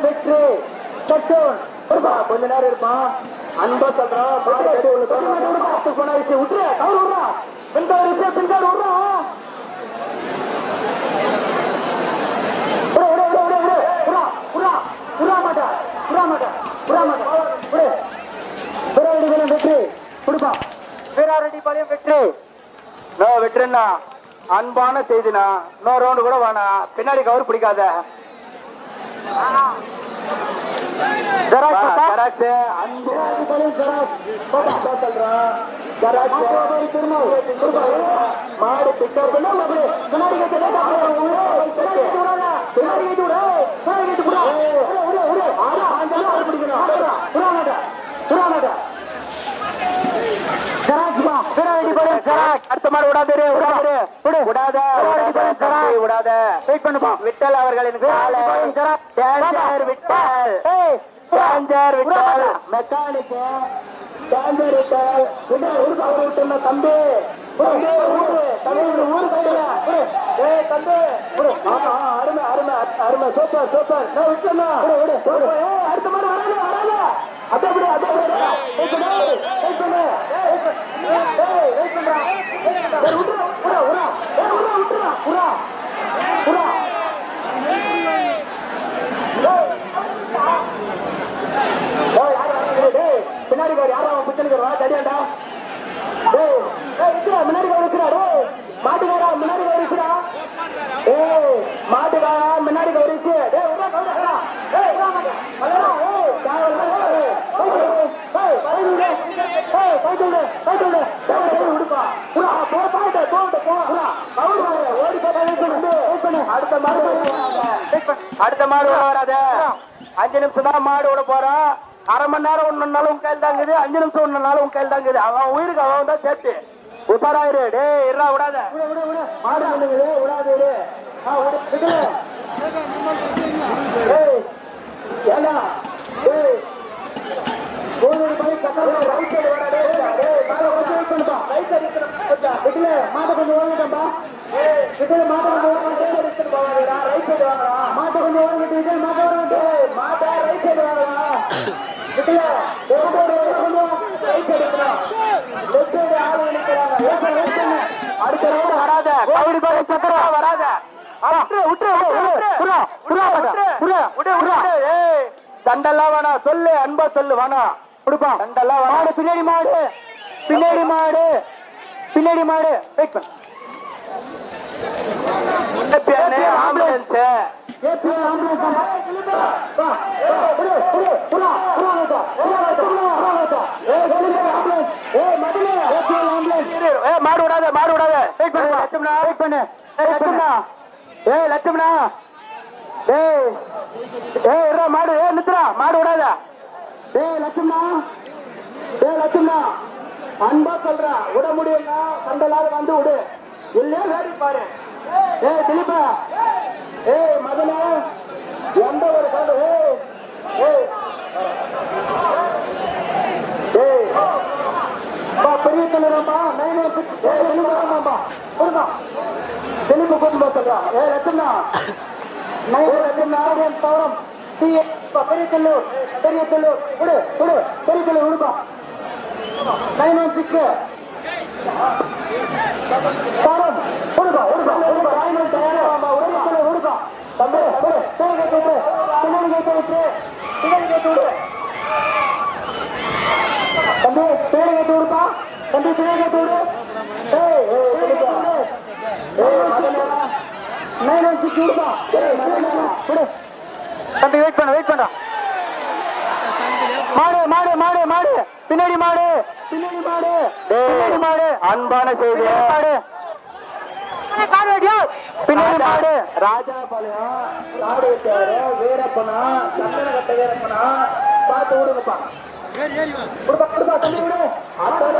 வெற்றி கொஞ்ச நேரம் இருப்பான். அன்பா சொல்றான் போன விஷயம் விட்டுரு. தவறு விடுறா பெண்கார் விஷயம் பெண்கார் விடுறா. வெற்றினா அன்பான செய்தினா இன்னொரு ரவுண்டு கூட வேணா. பின்னாடி கவர் பிடிக்காத மாடு பிக்கப் அடுத்த மாடு விட்டல் அவர்களின் மெக்கானிக் தம்பி அருமை அருமை அருமை சூப்பர் சூப்பர். அடுத்த மாடு வராத அப்படியே பின்னாடி யாரும் பிச்சனுக்கு தடியாண்டா. முன்னாடி இருக்கிறா மாட்டுக்காரா முன்னாடி இருக்கிறா. மாட்டுக்காரா முன்னாடி கவரிச்சு ஓடி அடுத்த மாடு உள்ள வராத. 5 நிமிஷம் தான் மாடு விட போறோம். அரை மணி நேரம் ஒண்ணுனாலும் உன் கையில் தாங்குது, 5 நிமிஷம் ஒண்ணுனாலும் உன் கையில் தாங்குது. அவன் உயிருக்கு அவன் தான் சேஃப்டி. உசாராயிரு. டேய் இருடா, விடாத மாடு பண்ணுங்க, விடாது. ஏன்னா மாட்டை கொஞ்சம் ஓடிட்டா மாட்டை ரைட் சைடு வாங்கலாம். மாட்டை கொஞ்சம் ஓடிட்டு மாட்டை ரைட் சைடு வாங்கலாம். அடுத்த ரவுண்ட் வராத. கபடி பாரு சக்கரம் வராத. சண்டெல்லாம் வேணாம், சொல்லு அன்பா சொல்லு வேணாம். கொடுப்பான் சண்டெல்லாம் மாடு பின்னாடி மாடு பின்னாடி மாடு பின்னாடி மாடு வெயிட் பண்ணு. ஆம்புலன்ஸ் மாடு விடாத மாடு விடாத. வெயிட் பண்ணு லட்சுமணா, வெயிட் பண்ணு லட்சுமணா. ஏய் லட்சுமணா, ஏய் ஏய் இருடா மாடு. ஏய் நித்துறா, மாடு விடாத. ஏய் லட்சுமணா, ஏய் லட்சுமணா, அன்பா சொல்றா, விட முடியும்னா சண்டலாவது வந்து விடு, இல்லையா வேடி பாரு. ஏய் திலீப்பா, ஏய் மதுல எந்த ஒரு சண்டை. ஏய் ஏய் பெரிய தலைவரம்பா தெளிப்பு கூட்டு சொல்றா. ஏ லட்சுமணா, பவரம் பெரிய செல்லூர் பெரிய செல்லூர் விடு விடு பெரிய செல்லூர் விடுப்பா. 916 பவரம் விடுப்பா விடுப்பா விடுப்பா. 9 தயாரா விடுப்பா விடுப்பா. தம்பி விடு பின்னாடி கேட்டு விடு பின்னாடி கேட்டு விட்டு பின்னாடி கேட்டு விடு தம்பி பின்னாடி கேட்டு விடுப்பா தம்பி பின்னாடி கேட்டு விடு. ஏய் தம்பி வெயிட் பண்ண வெயிட் பண்ண. மாடு மாடு மாடு மாடு பின்னாடி மாடு பின்னாடி மாடு பின்னாடி மாடு. அன்பான செய்தி மாடு பின்னாடி மாடு. ராஜாபாளையம் காடு வச்சாரு வீரப்பனா சந்தன கட்ட வீரப்பனா பார்த்து விடுங்கப்பா. கொடுப்பா கொடுப்பா தம்பி விடு. அத்தோட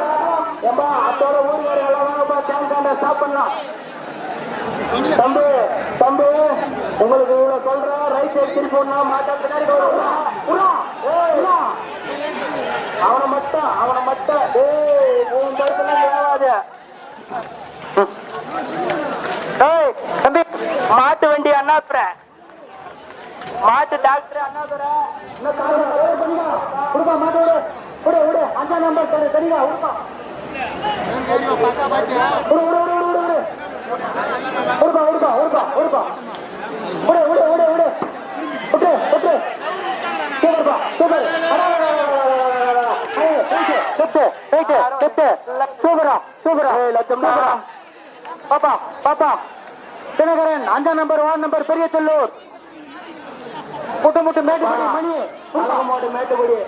ஏம்பா அத்தோட ஊர் வேற எல்லாம் வாங்கப்பா. தேங்காண்ட ஸ்டாப் பண்ணலாம். தம்பி தம்பி உங்களுக்கு இவ்வளவு சொல்றேன். ரைட் சைடு திருப்பி ஒண்ணா மாட்டா பின்னாடி அவனை மட்டும் உன் பருத்தெல்லாம் தேவாது. ஏய் தம்பி மாட்டு வண்டி அண்ணாப்புற மாட்டு டாக்டர் அண்ணாதுர கொடுப்பா மாட்டு விடு விடு விடு. 5ஆம் நம்பர் தெரியுதா விடுப்பா விடு விடு விடு விடு விடு விடுப்பா விடுப்பா விடுப்பா விடுப்பா விடு விடு விடு விடு விட்டு விட்டு சூப்பர்ப்பா சூப்பர். சூப்பரா சூப்பரா லட்சம் பாப்பா பாப்பா. தினகரன் 5ஆம் நம்பர் 1 நம்பர் பெரிய செல்லூர் முட்டு முட்டு மேட்டுப்படி மணி மாட்டு மேட்டுப்படி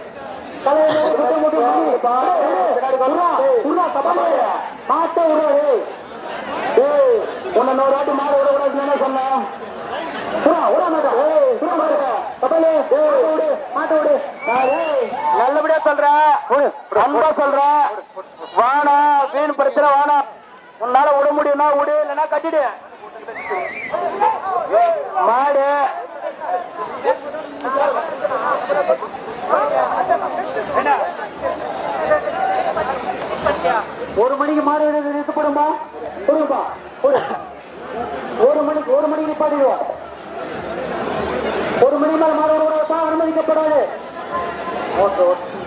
மாட்ட விடு. உன்ன ஒரு வாட்டி மாடு விட கூடாதுன்னு சொன்னேன். நல்லபடியா சொல்ற அன்பா சொல்ற. வானா வீண் பிரச்சனை வானா. உன்னால விட முடியும்னா விடு, இல்லைன்னா கட்டிடு. மாடு ஒரு மணிக்கு மாடு நிறுத்த போடும்பா கொடுப்பா. ஒரு மணிக்கு நிப்பாடிடுவோம். 1 மணி மேல மாடு விட அனுமதிக்கப்படாது.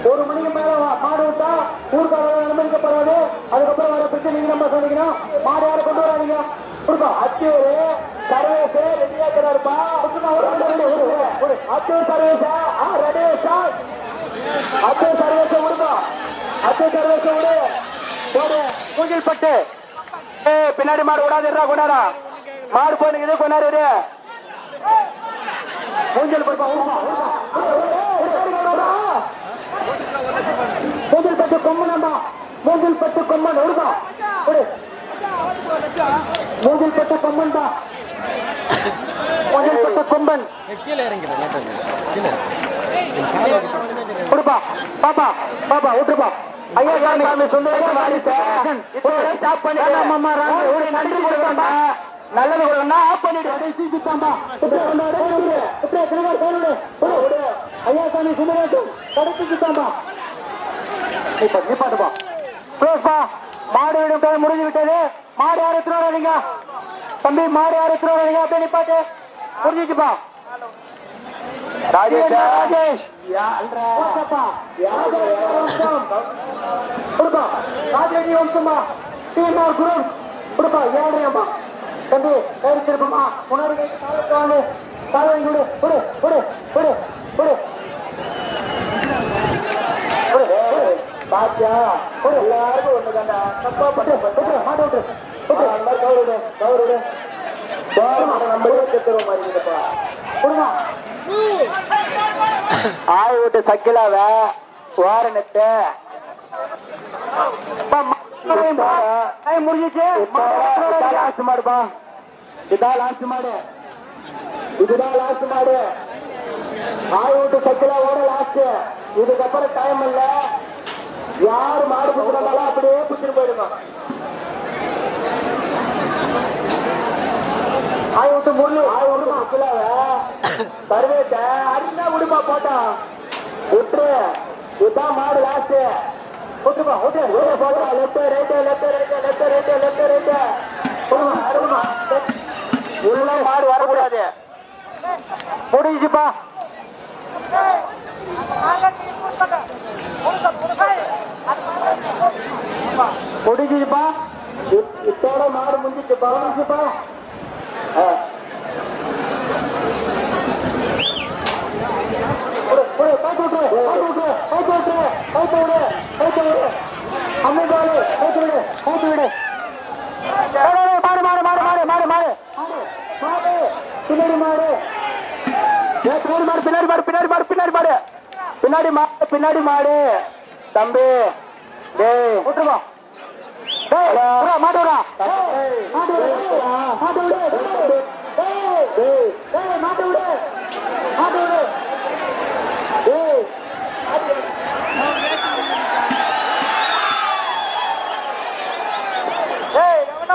1 மணிக்கு மேல மாடு விட்டா ஊர்கால அனுமதிக்கப்படாது. அதுக்கப்புறம் வர பிரச்சனை நீங்க நம்ம சொன்னீங்கன்னா மாடு யாரை கொண்டு வராதீங்க. கொடுப்பா அத்தியூர் சர்வேஸ் ரெடியாக்கிறாருப்பா. அத்தியூர் சர்வேஸா ரெடியா அத்தியூர் சர்வேஸ விடுப்பா. அத்தியூர் சர்வேஸ விடு போடு. மூங்கில் பட்டு பின்னாடி மாடு விடாதுடா கொண்டாடா. மாடு போனுக்குது கொண்டாடு. மூஞ்சல் பட்டு மூங்கில் பட்டு கொம்பனம்பா. மூங்கில் பட்டு கொம்பன் விடுப்பா. மூங்கில் பட்டு கொம்பன் தான் கொஞ்சம் தொட்ட கொம்பன் கீழே இறங்கிடும் கீழே கொடுப்பா பாப்பா பாப்பா விட்டுருப்பா ஐயா சாமி சாமி சுந்தரேசன் ஸ்டாப் பண்ணி நன்றி கொடுக்கா நல்லது கொடுக்கா ஆஃப் பண்ணிட்டு சீக்கிட்டாம்பா ஐயா சாமி சுந்தரேசன் கடைசிட்டாம்பா நிப்பாட்டுப்பா க்ளோஸ்பா மாடு விடும் டைம் முடிஞ்சு விட்டது மாடு யாரு திருவாரீங்க தம்பி மாடு யாரு திருவாரீங்க அப்படியே நிப்பாட்டு முடிஞ்சிச்சுப்பா ராஜேஷ் ராஜேஷ் கொடுப்பா ராஜேஷ் வம்சமா டிஎம்ஆர் குரு கொடுப்பா ஏழையம்மா தம்பி கயிறு திருப்பமா முன்னாடி வாங்க காலை கொடு கொடு கொடு கொடு கொடு பாத்தியா எல்லாருக்கும் ஒண்ணுதாண்டா தப்பா பண்ண மாட்ட விட்டு கவுருடு கவுருடு நம்மளே செத்துருவோம் மாதிரி இருப்பா கொடுமா ஆய் விட்டு சக்கிலாவ வாரணத்தை முடிஞ்சிச்சு லாஸ்ட் மாடுப்பா இதான் லாஸ்ட் மாடு இதுதான் லாஸ்ட் மாடு ஆய் விட்டு சக்கிலாவோட லாஸ்ட் இதுக்கப்புறம் டைம் இல்ல யாரு மாடு பிடிக்கிறாங்களோ அப்படியே பிடிச்சிட்டு போயிடுங்க ஆய் விட்டு முள்ளு ஆய் விட்டு சக்கிலாவ பருவேட்ட அடினா விடுமா போட்டான் விட்டுரு இதுதான் மாடு லாஸ்ட் விட்டுருப்பா விட்டு போட்டா left right left right left right left right அருமா உள்ள மாடு வரக்கூடாது முடிஞ்சுப்பா முடிஞ்சுப்பா இத்தோட மாடு முடிஞ்சிச்சுப்பா முடிஞ்சுப்பா பின்னாடி மாடு தம்பி விட்டுருவா மாட்டு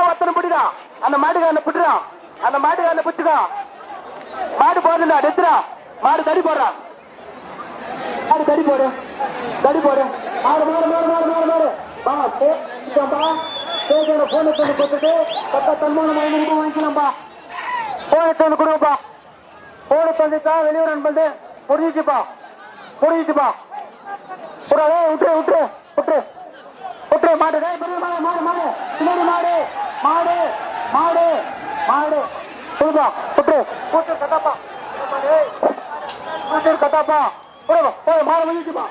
ஒத்தனை பிடிதான் அந்த மாட்டுக்கு அந்த பிடிறான் அந்த மாட்டுக்கு அந்த பிடிச்சுக்கான் மாடு போடுறா டெத்துறா மாடு தடி போடுறான் மாடு தடி போடு தடி போடு மாடு மாடு மாடு மாடு மாடு மாடு பா போன தண்ணி கொடுத்துட்டு பத்த தன்மானம் வாங்கிக்கலாம்பா போன தண்ணி கொடுங்கப்பா போன தந்துட்டா வெளியூர் அன்பது முடிஞ்சிச்சுப்பா முடிஞ்சிச்சுப்பா விட்டுரு விட்டுரு விட்டுரு விட்டுரு மாடு மாடு மாடு மாடு பின்னாடி மாடு மாடு மாடு மாடு சொல்லுப்பா விட்டுரு கூட்டு கட்டாப்பா கூட்டு கட்டாப்பா மாடு முடிஞ்சிச்சுப்பா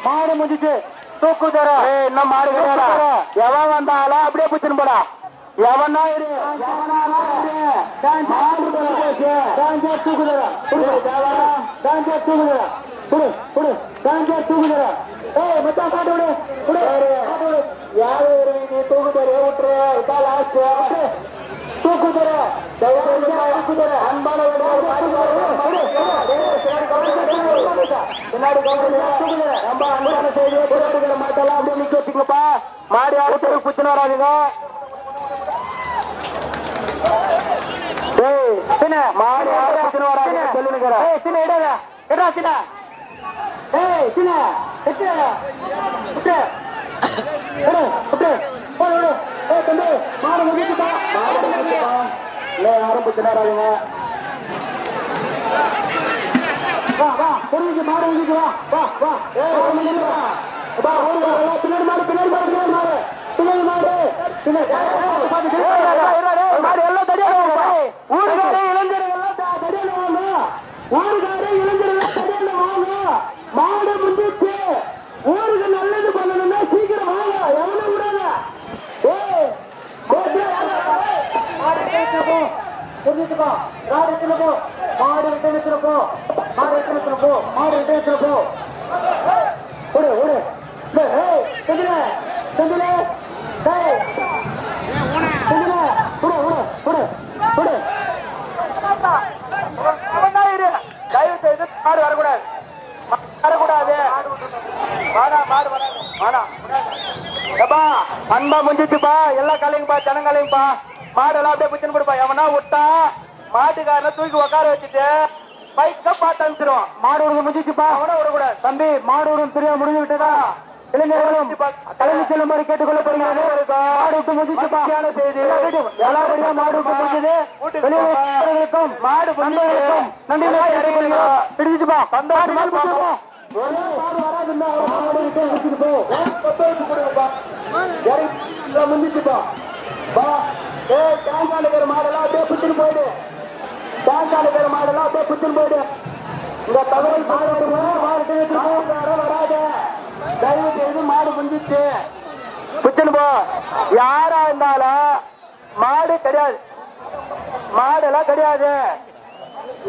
மாடு முடிஞ்சிச்சு தூக்கு தர இன்னும் மாடு கிடையாது எவன் வந்தாலும் அப்படியே பிடிச்சுன்னு போடா எவனா மாடி ஆறு புச்சுன்னு வராதுங்க மாடி ஆறு வராது சொல்லுங்க சின்ன இடா இடா சின்ன சின்ன மாடு முடிச்சுப்பா யாரும் புச்சுன்னு வராதுங்க வா வா புரிஞ்சு மாடு முடிஞ்சு வா வா வா பின்னாடி மாடு பின்னாடி மாடு பின்னாடி மாடு பின்னாடி மாடு மாடு எல்லாம் தடியாக ஊருக்காரே இளைஞர்கள் தடியான வாங்க ஊருக்காரே இளைஞர்கள் தடியான வாங்க மாடு முடிஞ்சிச்சு ஊருக்கு நல்லது பண்ணணும்னா சீக்கிரம் வாங்க எவனும் விடாத புரிஞ்சுப்பா ராடு எத்தனை போ மாடு விட்டு எத்தனை போ மாடு எத்தனை போ மாடு விட்டு எத்தனை போ ஓடு ஓடு செந்தில செந்தில செந்தில ஓடு ஓடு ஓடு ஓடு ஏப்பா அன்பா முடிஞ்சிச்சுப்பா எல்லாம் கலையுங்கப்பா ஜனங்கலையும்பா மாடெல்லாம் அப்படியே பிடிச்சுன்னு போடுப்பா எவனா விட்டா மாட்டுக்காரனை தூக்கி உட்கார வச்சுட்டு பைக்க பார்த்து அனுப்பிச்சிருவான். மாடு விடுங்க முடிஞ்சிச்சுப்பா அவனா விடக்கூடாது தம்பி. மாடு விடும் தெரியாம முடிஞ்சு விட்டதா இளைஞர்களும் கலந்து செல்லுமாறு கேட்டுக்கொள்ளப்படுகிறது. மாடு விட்டு முடிஞ்சிச்சுப்பா செய்தி எல்லாருடைய மாடு விட்டு முடிஞ்சது. வெளியூர்களுக்கும் மாடு பந்தவர்களுக்கும் நன்றி பிடிச்சிச்சுப்பா சந்தோஷமா முடிஞ்சிச்சுப்பா. மாடெல்லாம் அப்படியே புத்துன்னு போயிடு. மாடெல்லாம் அப்படியே புத்துன்னு போயிடு. இந்த தகவல் வராத தயவு செய்து மாடு முடிஞ்சிச்சு புத்துன்னு போ. யாரா இருந்தாலும் மாடு கிடையாது, மாடெல்லாம் கிடையாது.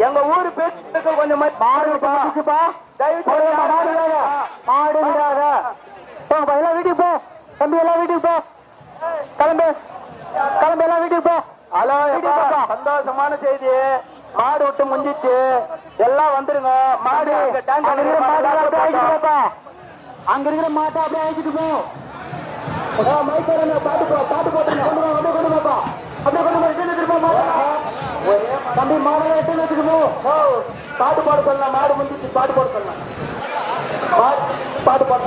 எங்க ஊரு பேருக்கு கொஞ்சம் மாடு முடிச்சுப்பா. மாடு விடாத போங்கப்பா. எல்லாம் வீட்டுக்கு போ தம்பி, எல்லாம் வீட்டுக்கு போ. கிளம்பு கிளம்பு, எல்லாம் வீட்டுக்கு போ. ஹலோ, சந்தோஷமான செய்தி. மாடு விட்டு முடிஞ்சிச்சு, எல்லாம் வந்துருங்க. மாடு அங்க இருக்கிற மாட்டை அப்படியே அழைச்சிட்டு போ. பாட்டு போட்டுருங்க. அப்படியே கொண்டு தம்பி மாடெல்லாம் எட்டு வச்சுக்கணும். பாட்டு பாட சொல்லலாம். மாடு முடிஞ்சிச்சு, பாட்டு போட சொல்லலாம். பாட்டு பாட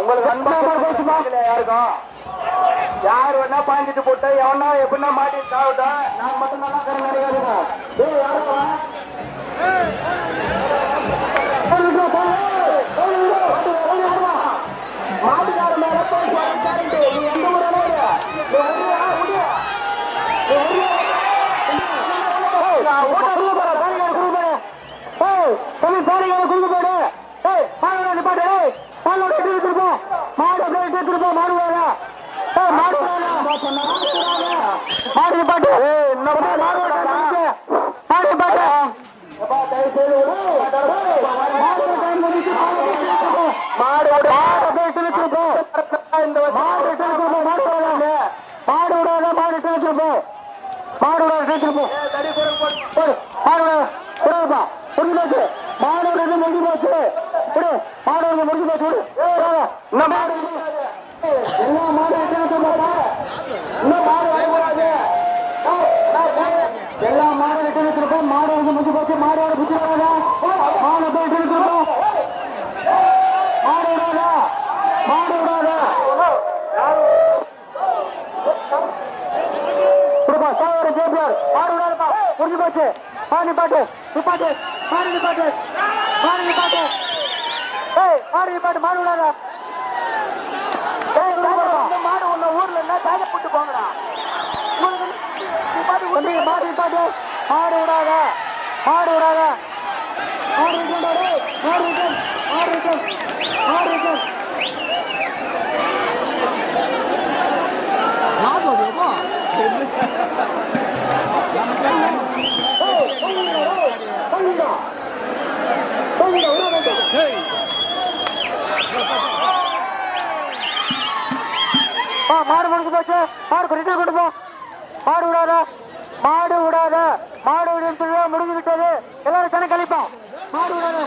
உங்களுக்கு யாருக்கும் யார் வேணா பாஞ்சிட்டு போட்டு எவனா எப்படின்னா மாட்டிட்டு சாவிட்டோம். நான் மட்டும் நல்லா கிடையாது. மாட்டுக்கார மேல போய் நீ எந்த எல்லா மாடு எடுத்துருப்போம். மாடு முடிஞ்சு போச்சு. மாடோட புத்தி மாடு போயிட்டு இருக்கோம். மாடு விடாதா, மாடு விடாதா. மாடு விடாதப்பா, முடிஞ்சு போச்சு. மாடு நிப்பாட்டு, நிப்பாட்டு, மாடு நிப்பாட்டு, மாடு நிப்பாட்டு. மாடு நிப்பாட்டு, மாடு விடாதா. மாடு ஒண்ணு ஊர்ல இருந்தா தாஜா போட்டு போங்கடா. மாடு நிப்பாட்டு, மாடு விடாத, மாடு விடாத. மாடு மாடு மாடு மாடு மாடு முடிஞ்சு போச்சு. மாடு ரிட்டர்ன் கொண்டு போ. மாடு விடாத, மாடு விடாத. மாடு விடும் முடிஞ்சு விட்டது. எல்லாரும் கணக்கு கழிப்போம். மாடு விடாத.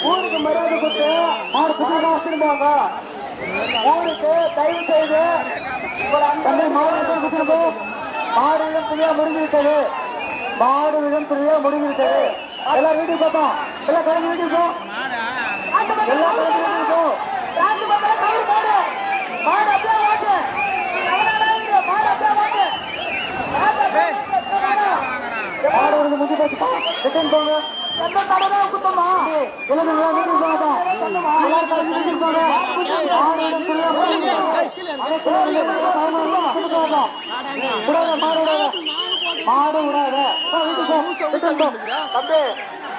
ஊருக்கு மரியாதை கொடுத்து மாடு குட்டி போங்க. ஊருக்கு தயவு செய்து மாடுவிடம் புரியா முடிஞ்சுவிட்டது. மாடுவிடம் புரியா முடிஞ்சுவிட்டது. எல்லாம் வீட்டுக்கு பார்த்தோம். எல்லாம் கலந்து வீட்டுக்கு போ. எல்லாம் கலந்து வீட்டுக்கு போ. மாடு வந்து முடிஞ்சு போச்சுப்பா. ரிட்டர்ன் போங்க. குத்தமா எல்லாரும் வீட்டுக்கு போகட்டும். எல்லாரும் கலந்து வீட்டுக்கு போங்க. மாடுவிடம் புரியா மாடு விடாத. தம்பி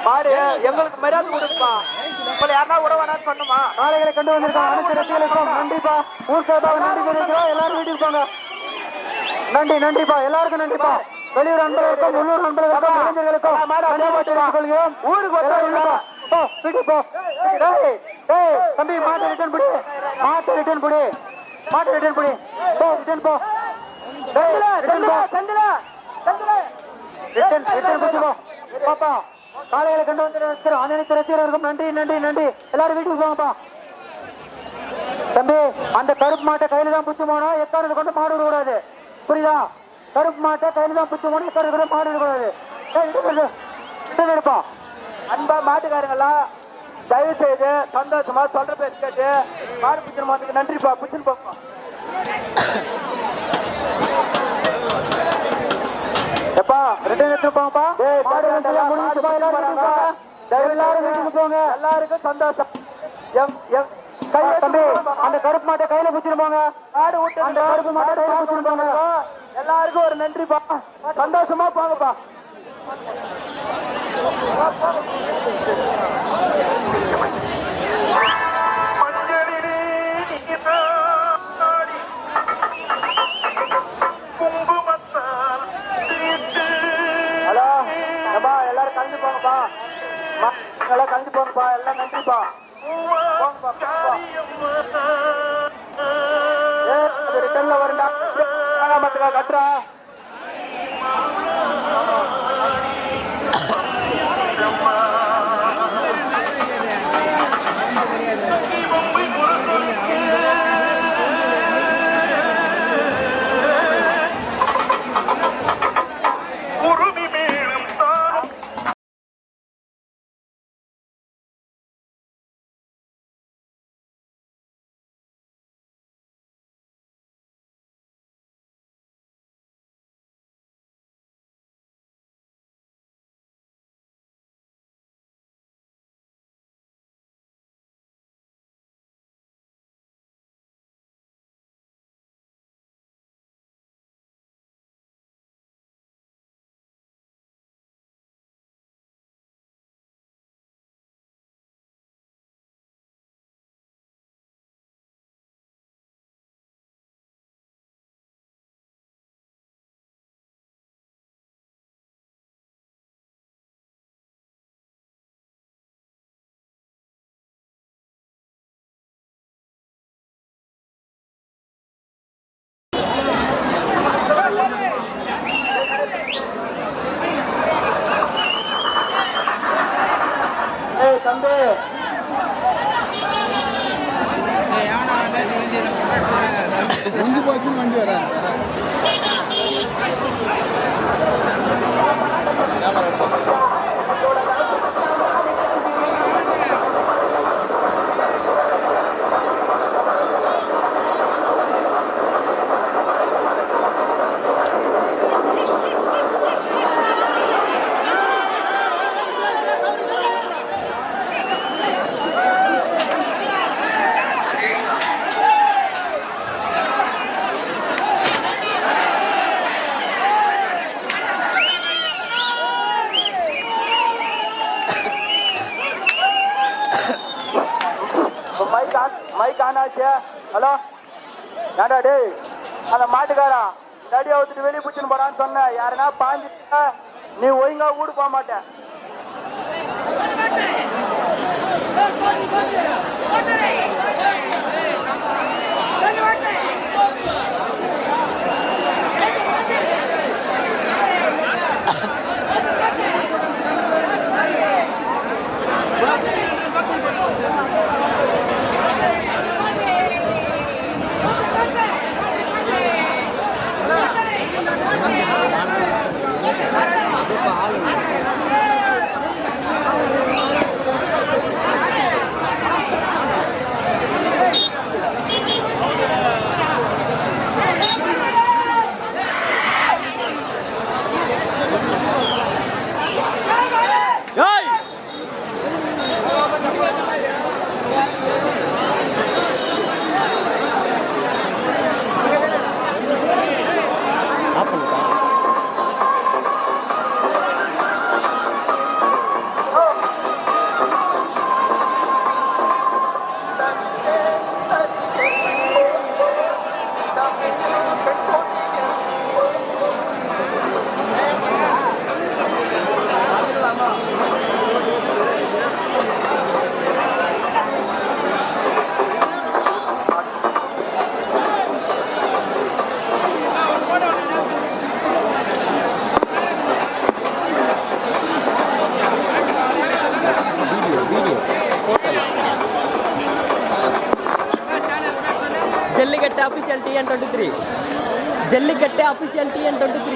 மாடு எங்களுக்கு மரியாதை கொடுப்பா. உங்களை யாரா உறவானான்னு பண்ணுமா. காளைகளை கண்டு வந்திருக்கோம். அனைத்து ரசிகர்களுக்கும் நன்றிப்பா. ஊர் சார்பாக நன்றி தெரிவிக்கிறோம். எல்லாரும் வீட்டுக்கு போங்க. நன்றி, நன்றிப்பா. எல்லாருக்கும் நன்றிப்பா. வெளியூர் நண்பர்களுக்கும் உள்ளூர் நண்பர்களுக்கும் இளைஞர்களுக்கும் கொள்கிறோம். ஊருக்கு வீட்டுக்கு போ. தம்பி மாட்டை ரிட்டர்ன் பிடி, மாட்டை ரிட்டர்ன் பிடி, மாட்டை ரிட்டர்ன் பிடி. போ ரிட்டர்ன் போ. பாப்பா காளைகளை கண்டு வந்து அனைத்து ரசிகர்களுக்கும் நன்றி, நன்றி, நன்றி. எல்லாரும் வீட்டுக்கு போங்கப்பா. தம்பி அந்த கருப்பு மாட்டை கையில தான் பிடிச்சு போனோம். எக்காரத்தை கொண்டு மாடு விடக்கூடாது. புரியுதா? கருப்பு மாட்டை கையில தான் பிடிச்சு போனோம். எக்காரத்தை கொண்டு மாடு விடக்கூடாது. எடுப்பா. அன்பா மாட்டுக்காரங்களா தயவு செய்து சந்தோஷமா சொல்ற பேர் கேட்டு மாடு பிடிச்சிரு மாட்டுக்கு நன்றிப்பா. பிடிச்சுன்னு போப்பா. எப்பா ரிட்டர்ன் எடுத்துப்பாங்கப்பா. எல்லாரும் வீட்டுக்கு போங்க. எல்லாருக்கும் சந்தோஷம். தம்பி அந்த கருப்பு மாட்டை கையில பிடிச்சிட்டு போங்க. ஆடு விட்டு அந்த கருப்பு மாட்டை கையில பிடிச்சிட்டு போங்க. எல்லாருக்கும் ஒரு நன்றிப்பா. சந்தோஷமா போங்கப்பா. தம்பி ಮುಂದೆ ಬಸ್ಸಿನ வண்டி வராது மைக் ஆன் ஆச்சு. ஹலோ ஏண்டா டேய் அந்த மாட்டுக்காரா தடியை ஊத்துட்டு வெளியே பிடிச்சின்னு போறான்னு சொன்ன. யாருன்னா பாஞ்சிட்ட நீ ஒழுங்கா வீடு போக மாட்டேன். Jallikattu official TN23. Jallikattu official TN23.